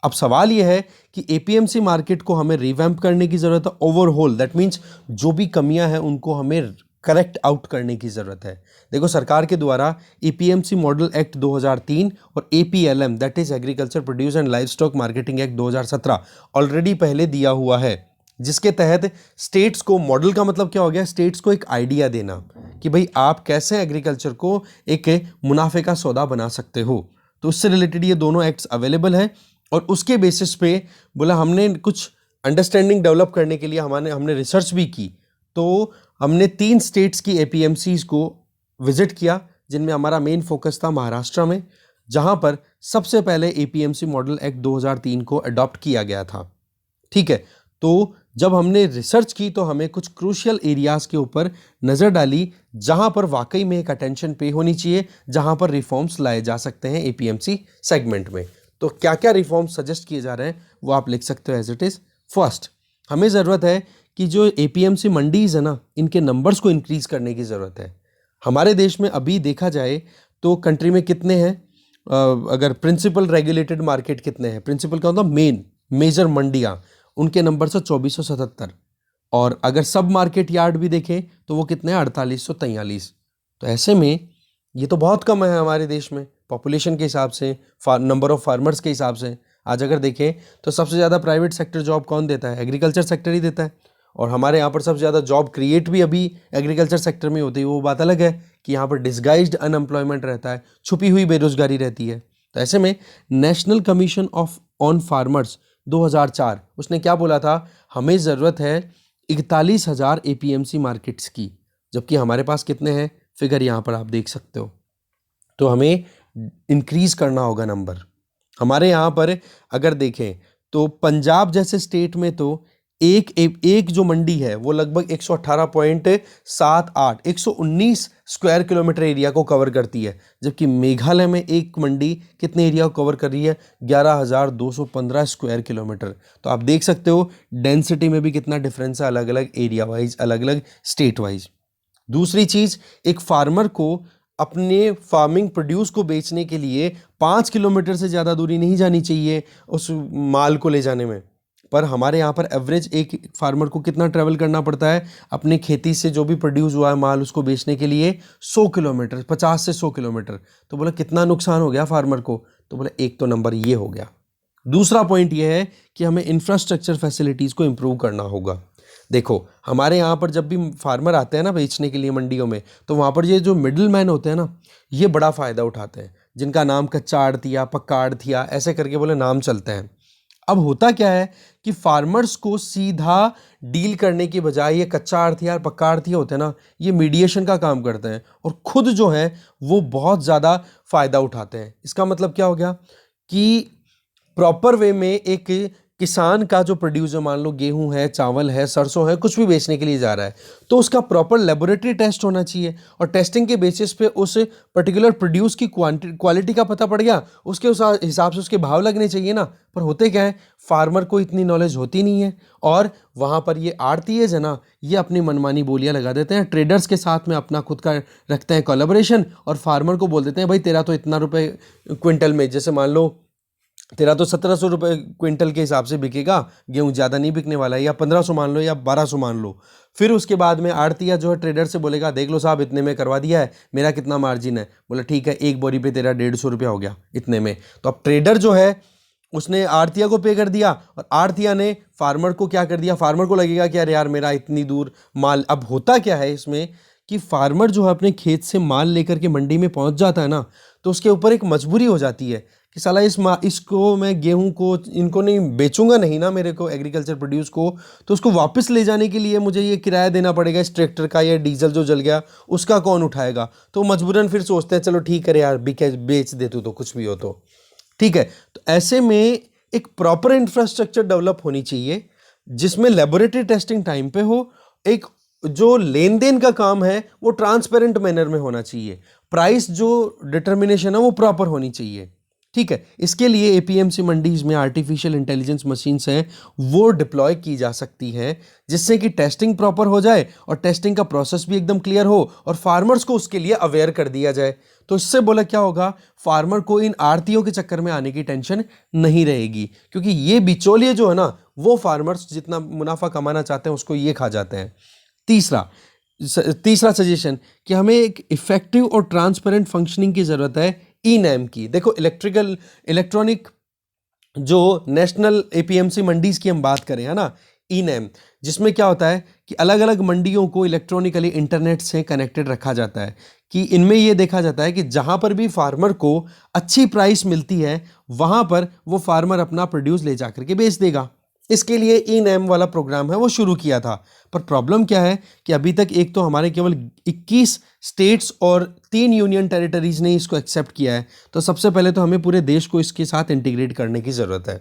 अब सवाल यह है कि APMC मार्केट को हमें रिवैम्प करने की ज़रूरत है ओवरहोल। दैट मीन्स जो भी कमियां हैं उनको हमें करेक्ट आउट करने की ज़रूरत है। देखो सरकार के द्वारा APMC मॉडल एक्ट 2003 और APLM that is agriculture produce and live stock marketing act 2017 already पहले दिया हुआ है, जिसके तहत स्टेट्स को, मॉडल का मतलब क्या हो गया, स्टेट्स को एक आइडिया देना कि भाई आप कैसे एग्रीकल्चर को एक मुनाफे का सौदा बना सकते हो। तो उससे रिलेटेड ये दोनों एक्ट्स अवेलेबल है और उसके बेसिस पे बोला हमने कुछ अंडरस्टैंडिंग डेवलप करने के लिए हमने रिसर्च भी की। तो हमने 3 स्टेट्स की APMCs को विजिट किया जिनमें हमारा मेन फोकस था महाराष्ट्र में, जहां पर सबसे पहले APMC मॉडल एक्ट 2003 को अडॉप्ट किया गया था। ठीक है, तो जब हमने रिसर्च की तो हमें कुछ क्रूशियल एरियाज के ऊपर नज़र डाली जहां पर वाकई में एक अटेंशन पे होनी चाहिए, जहां पर रिफॉर्म्स लाए जा सकते हैं APMC सेगमेंट में। तो क्या क्या रिफॉर्म्स सजेस्ट किए जा रहे हैं वो आप लिख सकते हो एज इट इज़। फर्स्ट, हमें ज़रूरत है कि जो APMC मंडीज़ है ना, इनके नंबर्स को इंक्रीज़ करने की ज़रूरत है। हमारे देश में अभी देखा जाए तो कंट्री में कितने हैं, अगर प्रिंसिपल रेगुलेटेड मार्केट कितने हैं, प्रिंसिपल का मतलब मेजर मंडियाँ, उनके नंबर से 2477, और अगर सब मार्केट यार्ड भी देखें तो वो कितने हैं, 4843। तो ऐसे में ये तो बहुत कम है हमारे देश में पॉपुलेशन के हिसाब से, नंबर ऑफ फार्मर्स के हिसाब से। आज अगर देखें तो सबसे ज़्यादा प्राइवेट सेक्टर जॉब कौन देता है, एग्रीकल्चर सेक्टर ही देता है। और हमारे यहाँ पर सबसे ज़्यादा जॉब क्रिएट भी अभी एग्रीकल्चर सेक्टर में होती है। वो बात अलग है कि यहाँ पर डिस्गाइज्ड अनएम्प्लॉयमेंट रहता है, छुपी हुई बेरोजगारी रहती है। तो ऐसे में नेशनल कमीशन ऑन फार्मर्स 2004 उसने क्या बोला था, हमें ज़रूरत है 41,000 एपीएमसी मार्केट्स की, जबकि हमारे पास कितने हैं, फिगर यहाँ पर आप देख सकते हो। तो हमें इंक्रीज करना होगा नंबर। हमारे यहाँ पर अगर देखें तो पंजाब जैसे स्टेट में तो एक जो मंडी है वो लगभग 118.78 119 स्क्वायर किलोमीटर एरिया को कवर करती है, जबकि मेघालय में एक मंडी कितने एरिया को कवर कर रही है, 11,215 स्क्वायर किलोमीटर। तो आप देख सकते हो डेंसिटी में भी कितना डिफरेंस है, अलग अलग एरिया वाइज, अलग अलग स्टेट वाइज। दूसरी चीज, एक फार्मर को अपने फार्मिंग प्रोड्यूस को बेचने के लिए 5 किलोमीटर से ज़्यादा दूरी नहीं जानी चाहिए उस माल को ले जाने में, पर हमारे यहाँ पर एवरेज एक फार्मर को कितना ट्रैवल करना पड़ता है अपने खेती से जो भी प्रोड्यूस हुआ है माल उसको बेचने के लिए, 100 किलोमीटर, 50 से 100 किलोमीटर। तो बोला कितना नुकसान हो गया फार्मर को, तो बोला एक तो नंबर ये हो गया। दूसरा पॉइंट ये है कि हमें इंफ्रास्ट्रक्चर फैसिलिटीज़ को इम्प्रूव करना होगा। देखो हमारे यहाँ पर जब भी फार्मर आते हैं ना बेचने के लिए मंडियों में, तो वहाँ पर ये जो मिडिल मैन होते हैं ना, ये बड़ा फ़ायदा उठाते हैं, जिनका नाम कच्चा आड़तिया, पक्का आड़तिया ऐसे करके बोले नाम चलते हैं। अब होता क्या है कि फार्मर्स को सीधा डील करने की बजाय ये कच्चा आड़तिया और पक्का आड़तिया होते हैं ना, ये मीडिएशन का काम करते हैं और खुद जो है वो बहुत ज़्यादा फ़ायदा उठाते हैं। इसका मतलब क्या हो गया कि प्रॉपर वे में एक किसान का जो प्रोड्यूसर, मान लो गेहूं है, चावल है, सरसों है, कुछ भी बेचने के लिए जा रहा है, तो उसका प्रॉपर लेबोरेटरी टेस्ट होना चाहिए और टेस्टिंग के बेसिस पे उस पर्टिकुलर प्रोड्यूस की क्वालिटी का पता पड़ गया, उसके हिसाब से उसके भाव लगने चाहिए ना। पर होते क्या है, फार्मर को इतनी नॉलेज होती नहीं है और वहाँ पर ये आड़तीज है ना, ये अपनी मनमानी बोलियाँ लगा देते हैं, ट्रेडर्स के साथ में अपना खुद का रखते हैं कोलैबोरेशन और फार्मर को बोल देते हैं भाई तेरा तो इतना रुपये क्विंटल में, जैसे मान लो तेरा तो 1700 रुपये क्विंटल के हिसाब से बिकेगा, गेहूँ ज़्यादा नहीं बिकने वाला है, या 1500 मान लो या 1200 मान लो। फिर उसके बाद में आड़तिया जो है ट्रेडर से बोलेगा देख लो साहब इतने में करवा दिया है, मेरा कितना मार्जिन है, बोला ठीक है एक बोरी पे तेरा 150 रुपया हो गया इतने में। तो अब ट्रेडर जो है उसने आड़तिया को पे कर दिया और आड़तिया ने फार्मर को क्या कर दिया, फार्मर को लगेगा कि अरे यार मेरा इतनी दूर माल। अब होता क्या है इसमें कि फार्मर जो है अपने खेत से माल लेकर के मंडी में पहुंच जाता है ना, तो उसके ऊपर एक मजबूरी हो जाती है कि साला इसको मैं गेहूं को इनको नहीं बेचूंगा नहीं ना, मेरे को एग्रीकल्चर प्रोड्यूस को, तो उसको वापस ले जाने के लिए मुझे ये किराया देना पड़ेगा इस ट्रैक्टर का, या डीजल जो जल गया उसका कौन उठाएगा। तो मजबूरन फिर सोचते हैं चलो ठीक है यार बेच दे तो कुछ भी हो तो ठीक है। तो ऐसे में एक प्रॉपर इंफ्रास्ट्रक्चर डेवलप होनी चाहिए जिसमें लेबोरेटरी टेस्टिंग टाइम पे हो, एक जो लेन देन का काम है वो ट्रांसपेरेंट मैनर में होना चाहिए, प्राइस जो डिटर्मिनेशन है वो प्रॉपर होनी चाहिए, ठीक है। इसके लिए एपीएमसी मंडीज में आर्टिफिशियल इंटेलिजेंस मशीन्स हैं वो डिप्लॉय की जा सकती हैं, जिससे कि टेस्टिंग प्रॉपर हो जाए और टेस्टिंग का प्रोसेस भी एकदम क्लियर हो और फार्मर्स को उसके लिए अवेयर कर दिया जाए। तो इससे बोला क्या होगा, फार्मर को इन आड़तियों के चक्कर में आने की टेंशन नहीं रहेगी, क्योंकि ये बिचौलिए जो है ना वो फार्मर्स जितना मुनाफा कमाना चाहते हैं उसको ये खा जाते हैं। तीसरा सजेशन कि हमें एक इफेक्टिव और ट्रांसपेरेंट फंक्शनिंग की ज़रूरत है ई नैम की। देखो इलेक्ट्रॉनिक जो नेशनल एपीएमसी मंडीज़ की हम बात करें है ना, ई नैम, जिसमें क्या होता है कि अलग अलग मंडियों को इलेक्ट्रॉनिकली इंटरनेट से कनेक्टेड रखा जाता है कि इनमें ये देखा जाता है कि जहाँ पर भी फार्मर को अच्छी प्राइस मिलती है वहाँ पर वो फार्मर अपना प्रोड्यूस ले जाकर के बेच देगा। इसके लिए ई नैम वाला प्रोग्राम है वो शुरू किया था, पर प्रॉब्लम क्या है कि अभी तक एक तो हमारे केवल 21 स्टेट्स और 3 यूनियन टेरिटरीज ने इसको एक्सेप्ट किया है। तो सबसे पहले तो हमें पूरे देश को इसके साथ इंटीग्रेट करने की ज़रूरत है,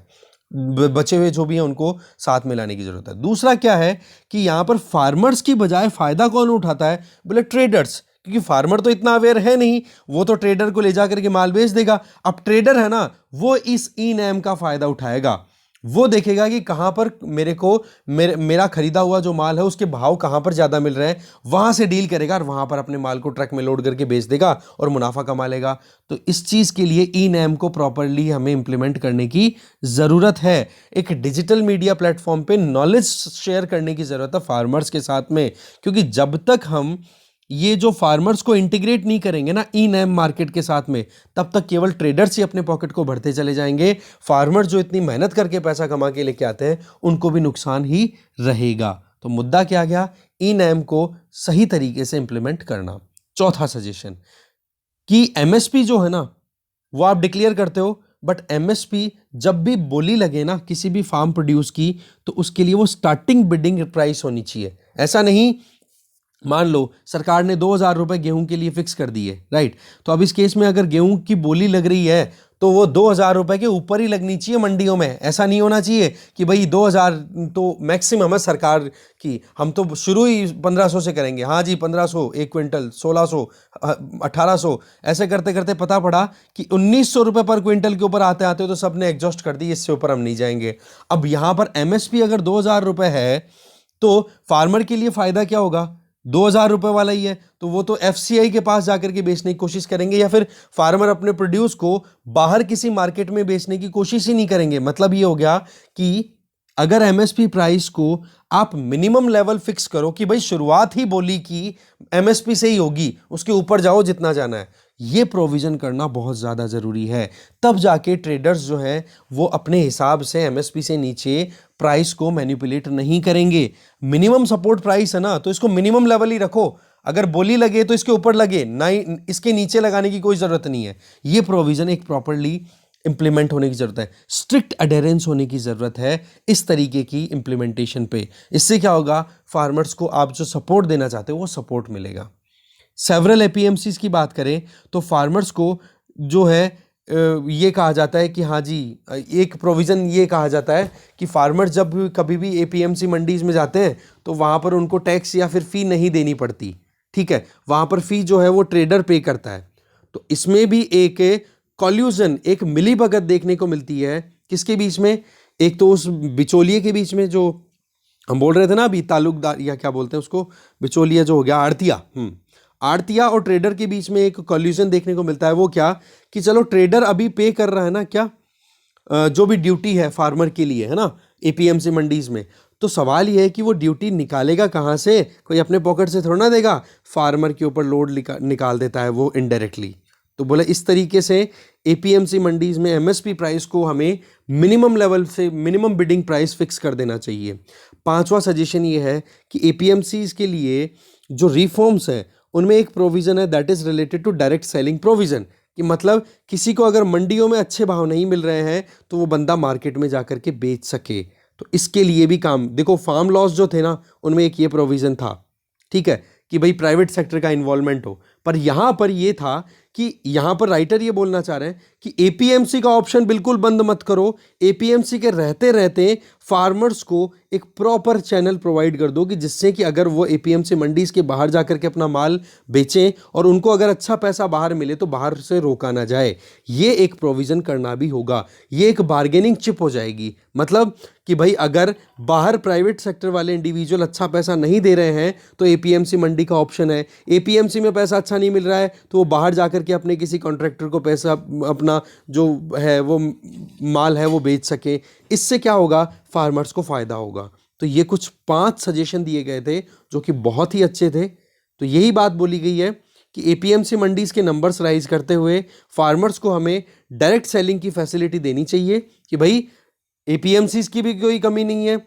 बचे हुए जो भी हैं उनको साथ में लाने की ज़रूरत है। दूसरा क्या है कि यहाँ पर फार्मर्स की बजाय फ़ायदा कौन उठाता है, बोले ट्रेडर्स, क्योंकि फार्मर तो इतना अवेयर है नहीं, वो तो ट्रेडर को ले जाकर के माल बेच देगा। अब ट्रेडर है ना वो इस ई नैम का फ़ायदा उठाएगा, वो देखेगा कि कहाँ पर मेरा खरीदा हुआ जो माल है उसके भाव कहाँ पर ज़्यादा मिल रहे हैं, वहाँ से डील करेगा और वहाँ पर अपने माल को ट्रक में लोड करके बेच देगा और मुनाफा कमा लेगा। तो इस चीज़ के लिए ई नैम को प्रॉपरली हमें इंप्लीमेंट करने की ज़रूरत है। एक डिजिटल मीडिया प्लेटफॉर्म पे नॉलेज शेयर करने की ज़रूरत है फार्मर्स के साथ में, क्योंकि जब तक हम ये जो फार्मर्स को इंटीग्रेट नहीं करेंगे ना ई नैम मार्केट के साथ में, तब तक केवल ट्रेडर्स ही अपने पॉकेट को भरते चले जाएंगे। फार्मर जो इतनी मेहनत करके पैसा कमा के लेके आते हैं उनको भी नुकसान ही रहेगा। तो मुद्दा क्या गया, ई नैम को सही तरीके से इंप्लीमेंट करना। चौथा सजेशन कि एमएसपी जो है ना वो आप डिक्लेयर करते हो बट एमएसपी जब भी बोली लगे ना किसी भी फार्म प्रोड्यूस की, तो उसके लिए वो स्टार्टिंग बिडिंग प्राइस होनी चाहिए। ऐसा नहीं, मान लो सरकार ने 2,000 रुपए गेहूं के लिए फिक्स कर दिए, राइट, तो अब इस केस में अगर गेहूं की बोली लग रही है तो वो 2,000 रुपए के ऊपर ही लगनी चाहिए मंडियों में। ऐसा नहीं होना चाहिए कि भाई 2,000 तो मैक्सिमम है सरकार की, हम तो शुरू ही 1,500 से करेंगे, हाँ जी 1,500 एक क्विंटल, 1,600, 1,800, ऐसे करते करते पता पड़ा कि 1,900 रुपए पर क्विंटल के ऊपर आते आते तो सबने एग्जॉस्ट कर दी, इससे ऊपर हम नहीं जाएंगे। अब यहां पर एमएसपी अगर 2,000 रुपए है तो फार्मर के लिए फायदा क्या होगा, 2,000 रुपए वाला ही है, तो वो तो एफसीआई के पास जाकर के बेचने की कोशिश करेंगे, या फिर फार्मर अपने प्रोड्यूस को बाहर किसी मार्केट में बेचने की कोशिश ही नहीं करेंगे। मतलब ये हो गया कि अगर एमएसपी प्राइस को आप मिनिमम लेवल फिक्स करो कि भाई शुरुआत ही बोली कि एमएसपी से ही होगी, उसके ऊपर जाओ जितना जाना है, ये प्रोविजन करना बहुत ज़्यादा ज़रूरी है। तब जाके ट्रेडर्स जो हैं वो अपने हिसाब से एमएसपी से नीचे प्राइस को मैनिपुलेट नहीं करेंगे। मिनिमम सपोर्ट प्राइस है ना, तो इसको मिनिमम लेवल ही रखो, अगर बोली लगे तो इसके ऊपर लगे ना, इसके नीचे लगाने की कोई ज़रूरत नहीं है। ये प्रोविज़न एक प्रॉपरली इंप्लीमेंट होने की ज़रूरत है, स्ट्रिक्ट अडेरेंस होने की ज़रूरत है इस तरीके की इंप्लीमेंटेशन पे। इससे क्या होगा, फार्मर्स को आप जो सपोर्ट देना चाहते हो वो सपोर्ट मिलेगा। सेवरल एपीएमसीज की बात करें तो फार्मर्स को जो है ये कहा जाता है कि हाँ जी, एक प्रोविज़न ये कहा जाता है कि फार्मर जब भी कभी भी एपीएमसी मंडीज में जाते हैं तो वहाँ पर उनको टैक्स या फिर फ़ी नहीं देनी पड़ती, ठीक है, वहाँ पर फ़ी जो है वो ट्रेडर पे करता है। तो इसमें भी एक कॉल्यूजन, एक मिलीभगत देखने को मिलती है, किसके बीच में, एक तो उस बिचौलिए के बीच में जो हम बोल रहे थे ना अभी, ताल्लुकदार या क्या बोलते हैं उसको, बिचौलिया जो हो गया, आड़तिया, आड़तिया और ट्रेडर के बीच में एक कॉल्यूजन देखने को मिलता है। वो क्या कि चलो ट्रेडर अभी पे कर रहा है ना क्या, जो भी ड्यूटी है फार्मर के लिए, है ना, एपीएमसी मंडीज में, तो सवाल ये है कि वो ड्यूटी निकालेगा कहाँ से, कोई अपने पॉकेट से थोड़ा ना देगा, फार्मर के ऊपर लोड निकाल देता है वो इनडायरेक्टली। तो बोले इस तरीके से एपीएमसी मंडीज में एमएसपी प्राइस को हमें मिनिमम लेवल से मिनिमम बिडिंग प्राइस फिक्स कर देना चाहिए। पांचवा सजेशन ये है कि एपीएमसीज के लिए जो रिफॉर्म्स हैं उनमें एक प्रोविज़न है that is related to direct selling provision, कि मतलब किसी को अगर मंडियों में अच्छे भाव नहीं मिल रहे हैं तो वो बंदा मार्केट में जाकर के बेच सके। तो इसके लिए भी काम देखो, फार्म लॉस जो थे ना उनमें एक ये प्रोविज़न था, ठीक है, कि भाई प्राइवेट सेक्टर का इन्वॉल्वमेंट हो, पर यहाँ पर ये था कि यहाँ पर राइटर ये बोलना चाह रहे हैं कि एपीएमसी का ऑप्शन बिल्कुल बंद मत करो, एपीएमसी के रहते रहते फार्मर्स को एक प्रॉपर चैनल प्रोवाइड कर दो कि जिससे कि अगर वो एपीएमसी मंडीज के बाहर जाकर के अपना माल बेचें और उनको अगर अच्छा पैसा बाहर मिले तो बाहर से रोका ना जाए। ये एक प्रोविज़न करना भी होगा, ये एक बार्गेनिंग चिप हो जाएगी। मतलब कि भाई अगर बाहर प्राइवेट सेक्टर वाले इंडिविजुअल अच्छा पैसा नहीं दे रहे हैं तो एपीएमसी मंडी का ऑप्शन है, एपीएमसी में पैसा अच्छा नहीं मिल रहा है तो वो बाहर जाकर के अपने किसी कॉन्ट्रैक्टर को पैसा, अपना जो है वो माल है वो बेच सके। इससे क्या होगा, फार्मर्स को फ़ायदा होगा। तो ये कुछ 5 सजेशन दिए गए थे जो कि बहुत ही अच्छे थे। तो यही बात बोली गई है कि एपीएमसी मंडीज़ के नंबर्स राइज करते हुए फार्मर्स को हमें डायरेक्ट सेलिंग की फैसिलिटी देनी चाहिए कि भाई एपीएमसीज की भी कोई कमी नहीं है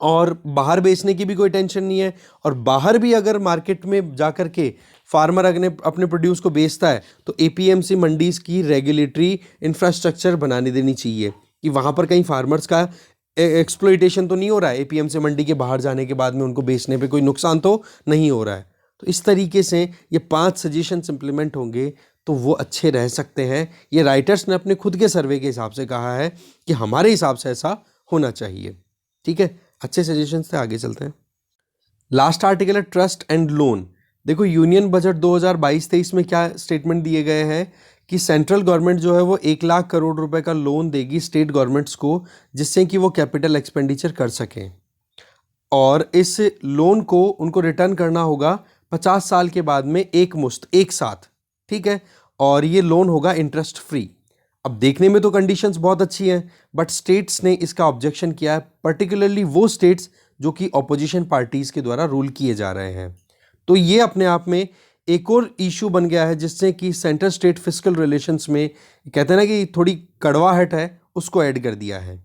और बाहर बेचने की भी कोई टेंशन नहीं है, और बाहर भी अगर मार्केट में जाकर के फार्मर अपने प्रोड्यूस को बेचता है तो एपीएमसी मंडीज़ की रेगुलेटरी इंफ्रास्ट्रक्चर बनाने देनी चाहिए कि वहाँ पर कहीं फार्मर्स का एक्सप्लॉइटेशन तो नहीं हो रहा है, एपीएमसी मंडी के बाहर जाने के बाद में उनको बेचने पे कोई नुकसान तो नहीं हो रहा है। तो इस तरीके से ये 5 सजेशंस इंप्लीमेंट होंगे तो वो अच्छे रह सकते हैं। ये राइटर्स ने अपने खुद के सर्वे के हिसाब से कहा है कि हमारे हिसाब से ऐसा होना चाहिए, ठीक है, अच्छे सजेशंस थे। आगे चलते हैं। लास्ट आर्टिकल है ट्रस्ट एंड लोन। देखो यूनियन बजट 2022-23 में क्या स्टेटमेंट दिए गए हैं कि सेंट्रल गवर्नमेंट जो है वो 1,00,000 करोड़ रुपए का लोन देगी स्टेट गवर्नमेंट्स को, जिससे कि वो कैपिटल एक्सपेंडिचर कर सकें, और इस लोन को उनको रिटर्न करना होगा 50 साल के बाद में एक मुश्त एक साथ, ठीक है, और ये लोन होगा इंटरेस्ट फ्री। अब देखने में तो कंडीशंस बहुत अच्छी हैं, बट स्टेट्स ने इसका ऑब्जेक्शन किया है, पर्टिकुलरली वो स्टेट्स जो कि ऑपोजिशन पार्टीज़ के द्वारा रूल किए जा रहे हैं। तो ये अपने आप में एक और इशू बन गया है जिससे कि सेंटर स्टेट फिस्कल रिलेशंस में कहते हैं ना कि थोड़ी कड़वाहट है, उसको ऐड कर दिया है।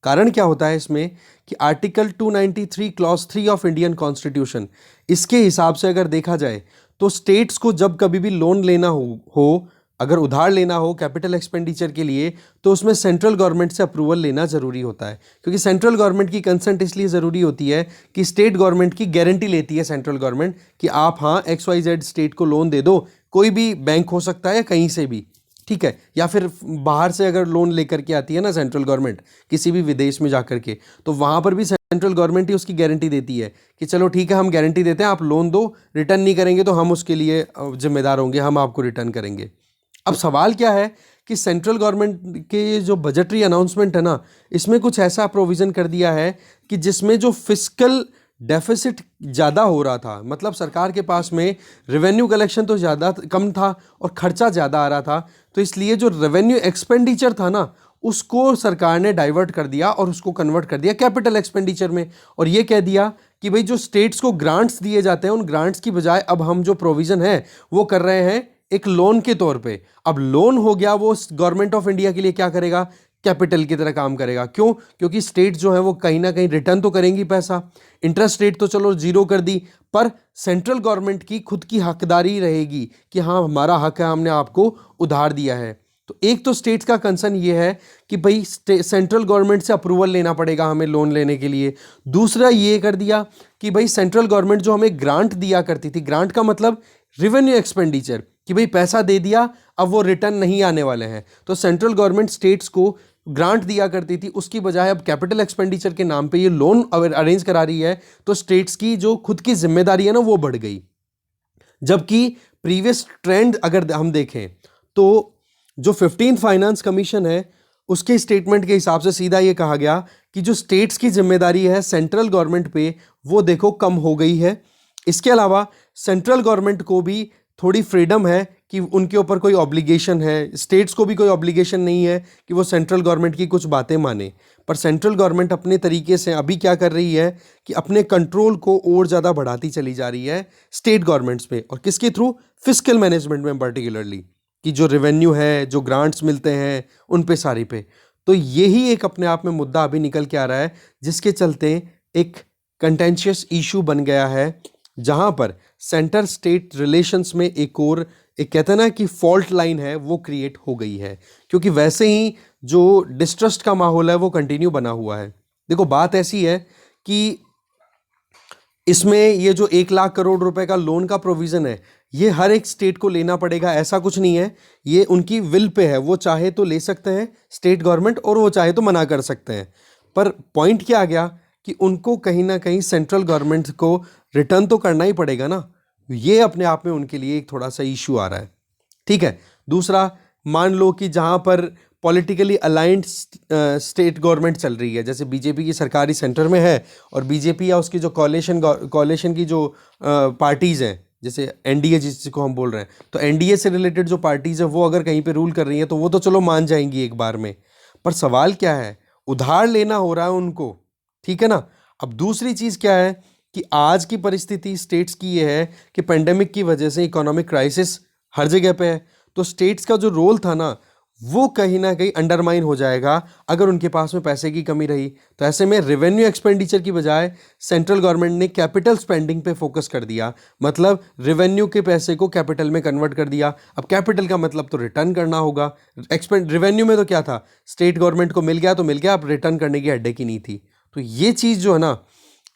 कारण क्या होता है इसमें कि article 293 clause 3 of Indian constitution, इसके हिसाब से अगर देखा जाए तो स्टेट्स को जब कभी भी लोन लेना हो अगर उधार लेना हो कैपिटल एक्सपेंडिचर के लिए तो उसमें सेंट्रल गवर्नमेंट से अप्रूवल लेना ज़रूरी होता है, क्योंकि सेंट्रल गवर्नमेंट की कंसेंट इसलिए ज़रूरी होती है कि स्टेट गवर्नमेंट की गारंटी लेती है सेंट्रल गवर्नमेंट कि आप हाँ XYZ स्टेट को लोन दे दो, कोई भी बैंक हो सकता है या कहीं से भी, ठीक है, या फिर बाहर से अगर लोन लेकर के आती है ना सेंट्रल गवर्नमेंट किसी भी विदेश में जाकर के, तो वहाँ पर भी सेंट्रल गवर्नमेंट ही उसकी गारंटी देती है कि चलो ठीक है हम गारंटी देते हैं, आप लोन दो, रिटर्न नहीं करेंगे तो हम उसके लिए जिम्मेदार होंगे, हम आपको रिटर्न करेंगे। अब सवाल क्या है कि सेंट्रल गवर्नमेंट के जो बजटरी अनाउंसमेंट है ना, इसमें कुछ ऐसा प्रोविज़न कर दिया है कि जिसमें जो फिस्कल डेफिसिट ज़्यादा हो रहा था, मतलब सरकार के पास में रेवेन्यू कलेक्शन तो ज़्यादा कम था और खर्चा ज़्यादा आ रहा था, तो इसलिए जो रेवेन्यू एक्सपेंडिचर था ना उसको सरकार ने डाइवर्ट कर दिया और उसको कन्वर्ट कर दिया कैपिटल एक्सपेंडिचर में, और ये कह दिया कि भाई जो स्टेट्स को ग्रांट्स दिए जाते हैं उन ग्रांट्स की बजाय अब हम जो प्रोविज़न है वो कर रहे हैं एक लोन के तौर पे। अब लोन हो गया, वो गवर्नमेंट ऑफ इंडिया के लिए क्या करेगा, कैपिटल की तरह काम करेगा। क्यों? क्योंकि स्टेट जो है वो कहीं ना कहीं रिटर्न तो करेंगी पैसा, इंटरेस्ट रेट तो चलो जीरो कर दी, पर सेंट्रल गवर्नमेंट की खुद की हकदारी रहेगी कि हाँ हमारा हक है, हमने आपको उधार दिया है। तो एक तो स्टेट्स का कंसर्न ये है कि भाई सेंट्रल गवर्नमेंट से अप्रूवल लेना पड़ेगा हमें लोन लेने के लिए। दूसरा ये कर दिया कि भाई सेंट्रल गवर्नमेंट जो हमें ग्रांट दिया करती थी, ग्रांट का मतलब रेवेन्यू एक्सपेंडिचर, कि भाई पैसा दे दिया अब वो रिटर्न नहीं आने वाले हैं, तो सेंट्रल गवर्नमेंट स्टेट्स को ग्रांट दिया करती थी, उसकी बजाय अब कैपिटल एक्सपेंडिचर के नाम पे ये लोन अरेंज करा रही है, तो स्टेट्स की जो खुद की जिम्मेदारी है ना वो बढ़ गई। जबकि प्रीवियस ट्रेंड अगर हम देखें तो जो 15th फाइनेंस कमीशन है उसके स्टेटमेंट के हिसाब से सीधा ये कहा गया कि जो स्टेट्स की जिम्मेदारी है सेंट्रल गवर्नमेंट पे वो देखो कम हो गई है। इसके अलावा सेंट्रल गवर्नमेंट को भी थोड़ी फ्रीडम है कि उनके ऊपर कोई ऑब्लिगेशन है, स्टेट्स को भी कोई ऑब्लिगेशन नहीं है कि वो सेंट्रल गवर्नमेंट की कुछ बातें माने, पर सेंट्रल गवर्नमेंट अपने तरीके से अभी क्या कर रही है कि अपने कंट्रोल को और ज़्यादा बढ़ाती चली जा रही है स्टेट गवर्नमेंट्स पे, और किसके थ्रू, फिस्कल मैनेजमेंट में पर्टिकुलरली, कि जो रेवेन्यू है, जो ग्रांट्स मिलते हैं उन पे सारी पे। तो यही एक अपने आप में मुद्दा अभी निकल के आ रहा है जिसके चलते एक कंटेंशियस इशू बन गया है, जहां पर सेंटर स्टेट रिलेशंस में एक कहते हैं ना कि फॉल्ट लाइन है वो क्रिएट हो गई है, क्योंकि वैसे ही जो डिस्ट्रस्ट का माहौल है वो कंटिन्यू बना हुआ है। देखो बात ऐसी है कि इसमें ये जो 1 लाख करोड़ रुपए का लोन का प्रोविज़न है ये हर एक स्टेट को लेना पड़ेगा ऐसा कुछ नहीं है, ये उनकी विल पे है, वो चाहे तो ले सकते हैं स्टेट गवर्नमेंट और वो चाहे तो मना कर सकते हैं। पर पॉइंट क्या आ गया कि उनको कहीं ना कहीं सेंट्रल गवर्नमेंट को रिटर्न तो करना ही पड़ेगा ना, ये अपने आप में उनके लिए एक थोड़ा सा इशू आ रहा है। ठीक है, दूसरा मान लो कि जहाँ पर पॉलिटिकली अलाइंड स्टेट गवर्नमेंट चल रही है, जैसे बीजेपी की सरकार ही सेंटर में है और बीजेपी या उसकी जो कॉलेशन की जो पार्टीज़ हैं, जैसे एनडीए जिसको हम बोल रहे हैं, तो एनडीए से रिलेटेड जो पार्टीज़ है वो अगर कहीं पे रूल कर रही हैं तो वो तो चलो मान जाएंगी एक बार में, पर सवाल क्या है, उधार लेना हो रहा है उनको, ठीक है ना। अब दूसरी चीज़ क्या है कि आज की परिस्थिति स्टेट्स की ये है कि पेंडेमिक की वजह से इकोनॉमिक क्राइसिस हर जगह पे है, तो स्टेट्स का जो रोल था ना वो कहीं ना कहीं अंडरमाइन हो जाएगा अगर उनके पास में पैसे की कमी रही। तो ऐसे में रेवेन्यू एक्सपेंडिचर की बजाय सेंट्रल गवर्नमेंट ने कैपिटल स्पेंडिंग पे फोकस कर दिया, मतलब रेवेन्यू के पैसे को कैपिटल में कन्वर्ट कर दिया। अब कैपिटल का मतलब तो रिटर्न करना होगा, रेवेन्यू में तो क्या था, स्टेट गवर्नमेंट को मिल गया तो मिल गया, अब रिटर्न करने की हेडेक ही नहीं थी। तो ये चीज़ जो है ना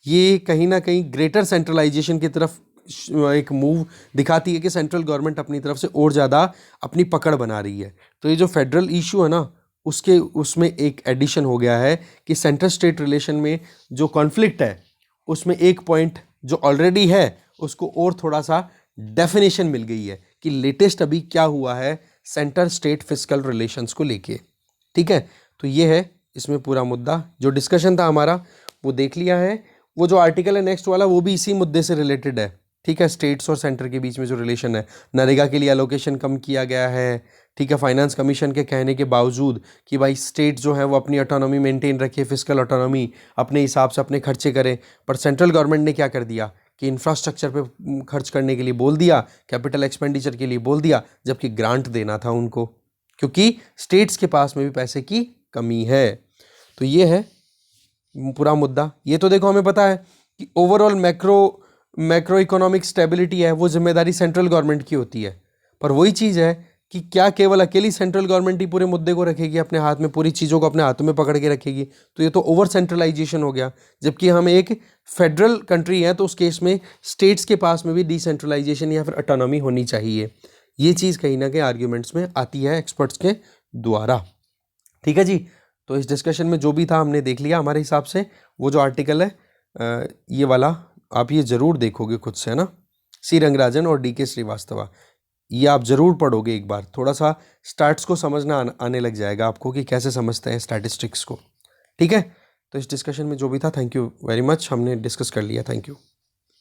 ये कहीं ना कहीं ग्रेटर सेंट्रलाइजेशन की तरफ एक मूव दिखाती है कि सेंट्रल गवर्नमेंट अपनी तरफ से और ज़्यादा अपनी पकड़ बना रही है। तो ये जो फेडरल इशू है ना उसमें एक एडिशन हो गया है कि सेंट्रल स्टेट रिलेशन में जो कॉन्फ्लिक्ट है उसमें एक पॉइंट जो ऑलरेडी है उसको और थोड़ा सा डेफिनेशन मिल गई है कि लेटेस्ट अभी क्या हुआ है सेंटर स्टेट फिस्कल रिलेशंस को लेके। ठीक है, तो ये है इसमें पूरा मुद्दा, जो डिस्कशन था हमारा वो देख लिया है। वो जो आर्टिकल है नेक्स्ट वाला वो भी इसी मुद्दे से रिलेटेड है। ठीक है, स्टेट्स और सेंटर के बीच में जो रिलेशन है, नरेगा के लिए एलोकेशन कम किया गया है। ठीक है, फाइनेंस कमीशन के कहने के बावजूद कि भाई स्टेट जो है वो अपनी ऑटोनॉमी मेंटेन रखे, फिस्कल ऑटोनॉमी, अपने हिसाब से अपने खर्चे करें, पर सेंट्रल गवर्नमेंट ने क्या कर दिया कि इंफ्रास्ट्रक्चर पे खर्च करने के लिए बोल दिया, कैपिटल एक्सपेंडिचर के लिए बोल दिया, जबकि ग्रांट देना था उनको, क्योंकि स्टेट्स के पास में भी पैसे की कमी है। तो ये है पूरा मुद्दा। ये तो देखो हमें पता है कि ओवरऑल मैक्रो इकोनॉमिक स्टेबिलिटी है वो जिम्मेदारी सेंट्रल गवर्नमेंट की होती है, पर वही चीज़ है कि क्या केवल अकेली सेंट्रल गवर्नमेंट ही पूरे मुद्दे को रखेगी अपने हाथ में, पूरी चीज़ों को अपने हाथों में पकड़ के रखेगी, तो ये तो ओवर सेंट्रलाइजेशन हो गया। जबकि हम एक फेडरल कंट्री है तो उस केस में स्टेट्स के पास में भी डिसेंट्रलाइजेशन या फिर ऑटोनॉमी होनी चाहिए। ये चीज़ कहीं ना कहीं आर्ग्यूमेंट्स में आती है एक्सपर्ट्स के द्वारा। ठीक है जी, तो इस डिस्कशन में जो भी था हमने देख लिया हमारे हिसाब से। वो जो आर्टिकल है ये वाला आप ये ज़रूर देखोगे खुद से, है ना, सी रंगराजन और डी के श्रीवास्तवा, ये आप ज़रूर पढ़ोगे एक बार। थोड़ा सा स्टैट्स को समझना आने लग जाएगा आपको कि कैसे समझते हैं स्टैटिस्टिक्स को। ठीक है, तो इस डिस्कशन में जो भी था, थैंक यू वेरी मच, हमने डिस्कस कर लिया, थैंक यू।